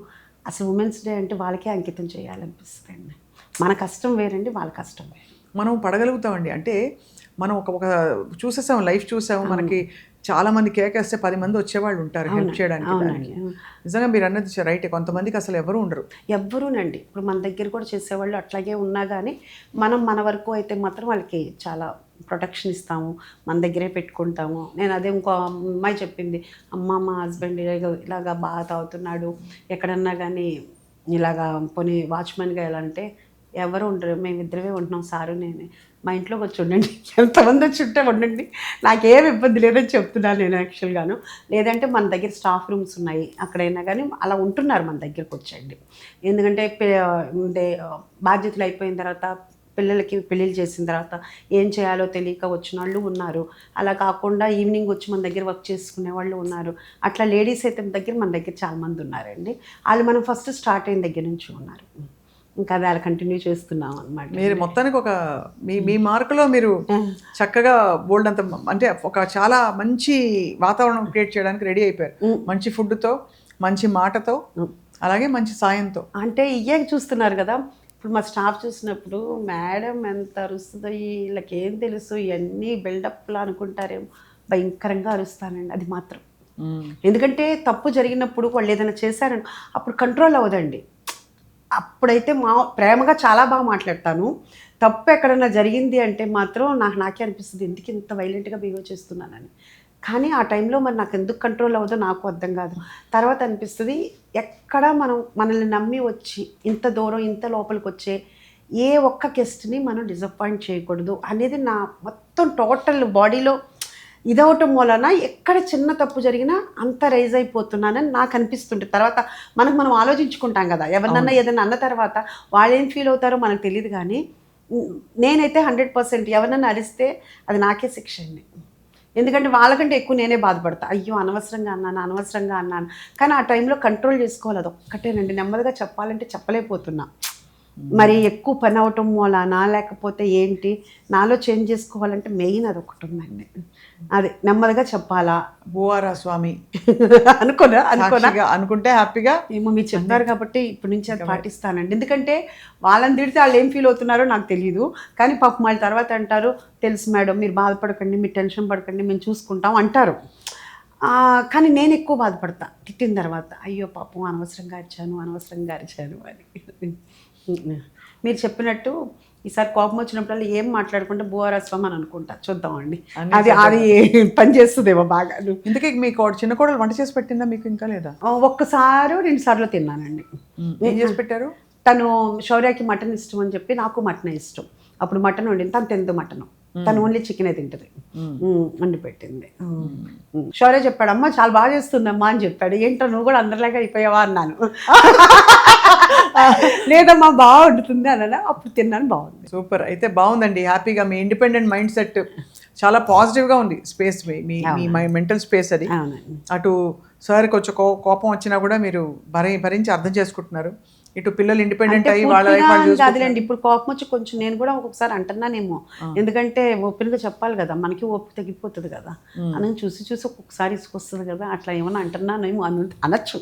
అసలు ఉమెన్స్ డే అంటే వాళ్ళకే అంకితం చేయాలనిపిస్తుంది అండి. మన కష్టం వేరండి, వాళ్ళ కష్టం వేరు. మనం పడగలుగుతామండి. అంటే మనం ఒక చూసేసాం, లైఫ్ చూసాము. మనకి చాలా మంది కేకేస్తే 10 మంది వచ్చేవాళ్ళు ఉంటారు హెల్ప్ చేయడానికి. నిజంగా మీరు అన్నది రైట్. కొంతమందికి అసలు ఎవరు ఉండరు, ఎవ్వరూనండి. ఇప్పుడు మన దగ్గర కూడా చేసేవాళ్ళు అట్లాగే ఉన్నా కానీ మనం మన వరకు అయితే మాత్రం వాళ్ళకి చాలా ప్రొటెక్షన్ ఇస్తాము, మన దగ్గరే పెట్టుకుంటాము. నేను అదే ఇంకో అమ్మాయి చెప్పింది, అమ్మ మా హస్బెండ్ ఇలాగా బాగా తాగుతున్నాడు, ఎక్కడన్నా కానీ ఇలాగా పోనీ వాచ్మెన్గా ఎలా అంటే ఎవరు ఉండరు, మేమిద్దరమే ఉంటున్నాం సారు నేనే, మా ఇంట్లోకి వచ్చి ఉండండి, ఎంతమంది వచ్చి ఉంటే ఉండండి, నాకేం ఇబ్బంది లేదని చెప్తున్నాను నేను యాక్చువల్గాను. లేదంటే మన దగ్గర స్టాఫ్ రూమ్స్ ఉన్నాయి, అక్కడైనా కానీ అలా ఉంటున్నారు మన దగ్గరకు వచ్చేయండి. ఎందుకంటే బాధ్యతలు అయిపోయిన తర్వాత పిల్లలకి పెళ్ళిళ్ళు చేసిన తర్వాత ఏం చేయాలో తెలియక వచ్చిన వాళ్ళు ఉన్నారు. అలా కాకుండా ఈవినింగ్ వచ్చి మన దగ్గర వర్క్ చేసుకునే వాళ్ళు ఉన్నారు. అట్లా లేడీస్ అయితే మన దగ్గర చాలామంది ఉన్నారండి. వాళ్ళు మనం ఫస్ట్ స్టార్ట్ అయిన దగ్గర నుంచి ఉన్నారు, ఇంకా అది అలా కంటిన్యూ చేస్తున్నాం అనమాట. మీరు మొత్తానికి ఒక మీ మార్కులో మీరు చక్కగా బోల్డ్ అంత, అంటే ఒక చాలా మంచి వాతావరణం క్రియేట్ చేయడానికి రెడీ అయిపోయారు. మంచి ఫుడ్తో, మంచి మాటతో, అలాగే మంచి సాయంతో. అంటే ఇవే చూస్తున్నారు కదా, ఇప్పుడు మా స్టాఫ్ చూసినప్పుడు మేడం ఎంత అరుస్తుందో, వీళ్ళకి ఏం తెలుసు, ఇవన్నీ బిల్డప్లా అనుకుంటారేమో, భయంకరంగా అరుస్తానండి. అది మాత్రం ఎందుకంటే తప్పు జరిగినప్పుడు వాళ్ళు ఏదైనా చేశారని అప్పుడు కంట్రోల్ అవ్వదండి. అప్పుడైతే ప్రేమగా చాలా బాగా మాట్లాడతాను. తప్పు ఎక్కడన్నా జరిగింది అంటే మాత్రం నాకే అనిపిస్తుంది, ఎందుకు ఇంత వైలెంట్గా బిహేవ్ చేస్తున్నానని. కానీ ఆ టైంలో మరి నాకు ఎందుకు కంట్రోల్ అవ్వదో నాకు అర్థం కాదు. తర్వాత అనిపిస్తుంది, ఎక్కడ మనల్ని నమ్మి వచ్చి ఇంత దూరం ఇంత లోపలికి వచ్చే ఏ ఒక్క గెస్ట్ని మనం డిసప్పాయింట్ చేయకూడదు అనేది నా మొత్తం టోటల్ బాడీలో ఇదవటం వలన ఎక్కడ చిన్న తప్పు జరిగినా అంత రైజ్ అయిపోతున్నానని నాకు అనిపిస్తుంటుంది. తర్వాత మనం ఆలోచించుకుంటాం కదా, ఎవరినన్నా ఏదైనా అన్న తర్వాత వాళ్ళు ఏం ఫీల్ అవుతారో మనకు తెలియదు. కానీ నేనైతే 100% ఎవరినన్నా అరిస్తే అది నాకే శిక్ష అండి. ఎందుకంటే వాళ్ళకంటే ఎక్కువ నేనే బాధపడతా, అయ్యో అనవసరంగా అన్నాను. కానీ ఆ టైంలో కంట్రోల్ చేసుకోవాలి, అది ఒక్కటేనండి. నెమ్మదిగా చెప్పాలంటే చెప్పలేకపోతున్నా. మరి ఎక్కువ పని అవటం వలన లేకపోతే ఏంటి, నాలో చేంజ్ చేసుకోవాలంటే మెయిన్ అది ఒకటి ఉందండి. అది నెమ్మదిగా చెప్పాలా. బువారా స్వామి అనుకుంటే హ్యాపీగా ఏమో మీరు చెప్పారు కాబట్టి ఇప్పటి నుంచి అది పాటిస్తానండి. ఎందుకంటే వాళ్ళని తిడితే వాళ్ళు ఏం ఫీల్ అవుతున్నారో నాకు తెలియదు. కానీ పాపం వాళ్ళ తర్వాత అంటారు, తెలుసు మేడం మీరు బాధపడకండి, మీరు టెన్షన్ పడకండి, మేము చూసుకుంటాం అంటారు. కానీ నేను ఎక్కువ బాధపడతా తిట్టిన తర్వాత, అయ్యో పాపం అనవసరంగా అరిచాను అని. మీరు చెప్పినట్టు ఈసారి కోపం వచ్చినప్పుడల్లా ఏం మాట్లాడుకుంటే బువారాస్వామి అని అనుకుంటా, చూద్దామండి అది పని చేస్తుందేమో బాగా. ఇందుకే మీకు చిన్న కోడలు వంట చేసి పెట్టిందా మీకు ఇంకా లేదా? ఒక్కసారి 2 సార్లు తిన్నానండి. ఏం చేసి పెట్టారు? తను శౌర్యకి మటన్ ఇష్టం అని చెప్పి నాకు మటన్ ఇష్టం. అప్పుడు మటన్ వండింది, తను తిందు మటన్, తను ఓన్లీ చికెనే తింటది. వండి పెట్టింది. శౌర్య చెప్పాడు, అమ్మ చాలా బాగా చేస్తుందమ్మా అని చెప్పాడు. ఏంటో నువ్వు కూడా అందరిలాగా అయిపోయావా అన్నాను. లేదమ్మా బాగా వండుతుంది అన్న. అప్పుడు తిన్నాను, బాగుంది. సూపర్. అయితే బాగుందండి, హ్యాపీగా మీ ఇండిపెండెంట్ మైండ్ సెట్ చాలా పాజిటివ్గా ఉంది. స్పేస్ మీ మెంటల్ స్పేస్ అది. అటు సార్కి వచ్చే కోపం వచ్చినా కూడా మీరు భరించి అర్థం చేసుకుంటున్నారు. ఇటు పిల్లలు ఇండిపెండెంట్ అయ్యి వాళ్ళ లైఫ్ వాళ్ళు చూసుకుంటున్నారు. కాదులేండి, ఇప్పుడు కోపం వచ్చి కొంచెం నేను కూడా ఒక్కొక్కసారి అంటున్నానేమో, ఎందుకంటే ఓపెన్గా చెప్పాలి కదా, మనకి ఓపిక తగ్గిపోతుంది కదా అని చూసి ఒక్కొక్కసారి ఇసుకొస్తుంది కదా, అట్లా ఏమన్నా అంటున్నానేమో అనొచ్చు.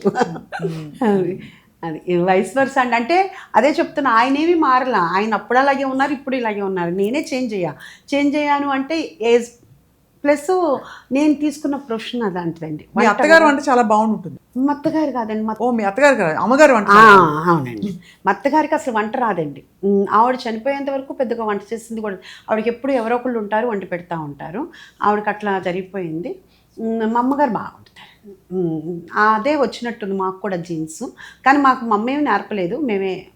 అది వైస్ వర్స అండి. అంటే అదే చెప్తున్నా, ఆయన ఏమి మారలా. ఆయన అప్పుడు అలాగే ఉన్నారు, ఇప్పుడు ఇలాగే ఉన్నారు. నేనే చేంజ్ అయ్యాను అంటే ఏజ్ ప్లస్ నేను తీసుకున్న ప్రొఫెషన్ అలాంటిదండి. మీ అత్తగారు వంట చాలా బాగుంటుంది. మా అత్తగారు కాదండి, మీ అత్తగారు కదా, అమ్మగారు వంట. అవునండి, మా అత్తగారికి అసలు వంట రాదండి. ఆవిడ చనిపోయేంత వరకు పెద్దగా వంట చేసింది కూడా. ఆవిడకి ఎప్పుడు ఎవరో ఒకళ్ళు ఉంటారు, వంట పెడతా ఉంటారు. ఆవిడకి అట్లా జరిగిపోయింది. మా అమ్మగారు బాగుంటారు. అదే వచ్చినట్టుంది మాకు కూడా జీన్స్. కానీ మాకు మా అమ్మ ఏమి నేర్పలేదు,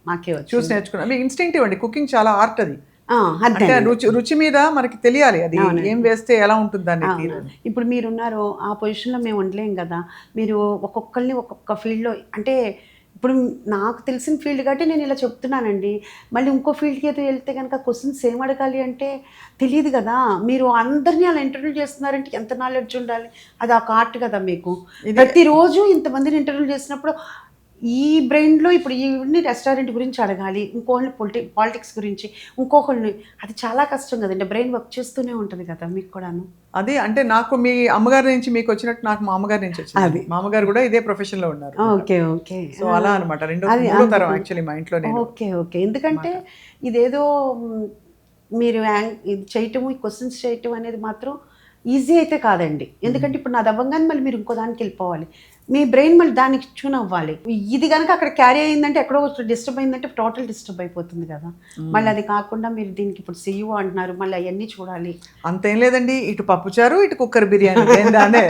మాకే వచ్చి చూసి నేర్చుకున్నాం. మీ ఇన్స్టింక్టివ్ అండి, కుకింగ్ చాలా ఆర్ట్ అది. అంటే రుచి మీద మనకి తెలియాలి, అది ఏం వేస్తే ఎలా ఉంటుంది దాన్ని. ఇప్పుడు మీరున్నారు ఆ పొజిషన్లో, మేము ఉండలేం కదా. మీరు ఒక్కొక్కరిని ఒక్కొక్క ఫీల్డ్లో, అంటే ఇప్పుడు నాకు తెలిసిన ఫీల్డ్ కాబట్టి నేను ఇలా చెప్తున్నానండి. మళ్ళీ ఇంకో ఫీల్డ్కి ఏదో వెళ్తే కనుక క్వశ్చన్స్ ఏం అడగాలి అంటే తెలియదు కదా. మీరు అందరినీ అలా ఇంటర్వ్యూ చేస్తున్నారంటే ఎంత నాలెడ్జ్ ఉండాలి. అది ఒక ఆర్ట్ కదా మీకు. ప్రతిరోజు ఇంతమందిని ఇంటర్వ్యూ చేసినప్పుడు ఈ బ్రెయిన్లో ఇప్పుడు ఇవన్నీ రెస్టారెంట్ గురించి అడగాలి, ఇంకోళ్ళని పాలిటిక్స్ గురించి, ఇంకొకళ్ళని, అది చాలా కష్టం కదండి. బ్రెయిన్ వర్క్ చేస్తూనే ఉంటుంది కదా మీకు కూడాను. అది అంటే నాకు మీ అమ్మగారి నుంచి మీకు వచ్చినట్టు నాకు మా అమ్మగారి నుంచి వచ్చింది. మా అమ్మగారు కూడా ఇదే ప్రొఫెషన్ లో ఉన్నారు. ఓకే. సో అలా అనమాట. రెండో తరం యాక్చువల్లీ మా ఇంట్లో. ఓకే. ఎందుకంటే ఇదేదో మీరు ఇది చేయటము, ఈ క్వశ్చన్స్ చేయటం అనేది మాత్రం ఈజీ అయితే కాదండి. ఎందుకంటే ఇప్పుడు నాది అవ్వగానే మళ్ళీ మీరు ఇంకో దానికి వెళ్ళిపోవాలి. మీ బ్రెయిన్ మళ్ళీ దానికి ట్యూన్ అవ్వాలి. ఇది కనుక అక్కడ క్యారీ అయిందంటే, ఎక్కడో డిస్టర్బ్ అయిందంటే టోటల్ డిస్టర్బ్ అయిపోతుంది కదా. మళ్ళీ అది కాకుండా మీరు దీనికి ఇప్పుడు CEO అంటున్నారు, మళ్ళీ అవన్నీ చూడాలి. అంతేం లేదండి, ఇటు పప్పుచారు, ఇటు కుక్కర్ బిర్యానీ.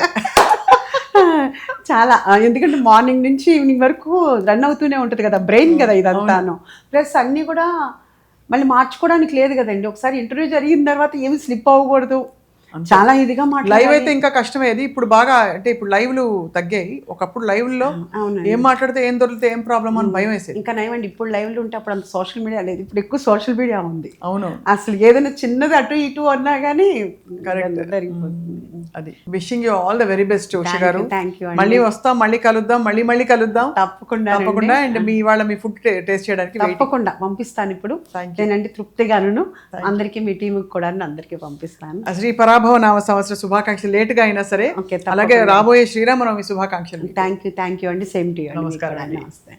చాలా, ఎందుకంటే మార్నింగ్ నుంచి ఈవినింగ్ వరకు రన్ అవుతూనే ఉంటుంది కదా బ్రెయిన్ కదా ఇదంతాను. ప్లస్ అన్నీ కూడా మళ్ళీ మార్చుకోవడానికి లేదు కదండి. ఒకసారి ఇంటర్వ్యూ జరిగిన తర్వాత ఏమి స్లిప్ అవ్వకూడదు. చాలా ఇదిగా లైవ్ అయితే ఇంకా కష్టమేది. ఇప్పుడు బాగా అంటే ఇప్పుడు లైవ్లు తగ్గాయి. ఒకప్పుడు లైవ్లో ఏం మాట్లాడితే ఏం దొరికితే ఏం ప్రాబ్లం అని భయం వేసేది. ఇంకా నయమండి, ఇప్పుడు లైవ్లు ఉంటే అప్పుడు అంత సోషల్ మీడియా లేదు, ఇప్పుడు ఎక్కువ సోషల్ మీడియా ఉంది. అవును, అసలు ఏదైనా చిన్నది అటు ఇటు అన్నా కానీ అది. Wishing you all the very best Usha గారు. Thank you. మళ్ళీ వస్తాం, మళ్ళీ కలుద్దాం, మళ్ళీ కలుద్దాం తప్పకుండా. అండ్ మీ ఫుడ్ టేస్ట్ చేయడానికి తప్పకుండా పంపిస్తాను. ఇప్పుడు నేనంటే తృప్తిగాను అందరికీ, మీ టీంకి కూడా అందరికీ పంపిస్తాను. శ్రీ పరాభవ నామ సంవత్సర శుభాకాంక్షలు లేటుగా అయినా సరే. అలాగే రాబోయే శ్రీరామనవమి శుభాకాంక్షలు. థ్యాంక్ యూ అండి. Same to you. నమస్కారం. నమస్తే.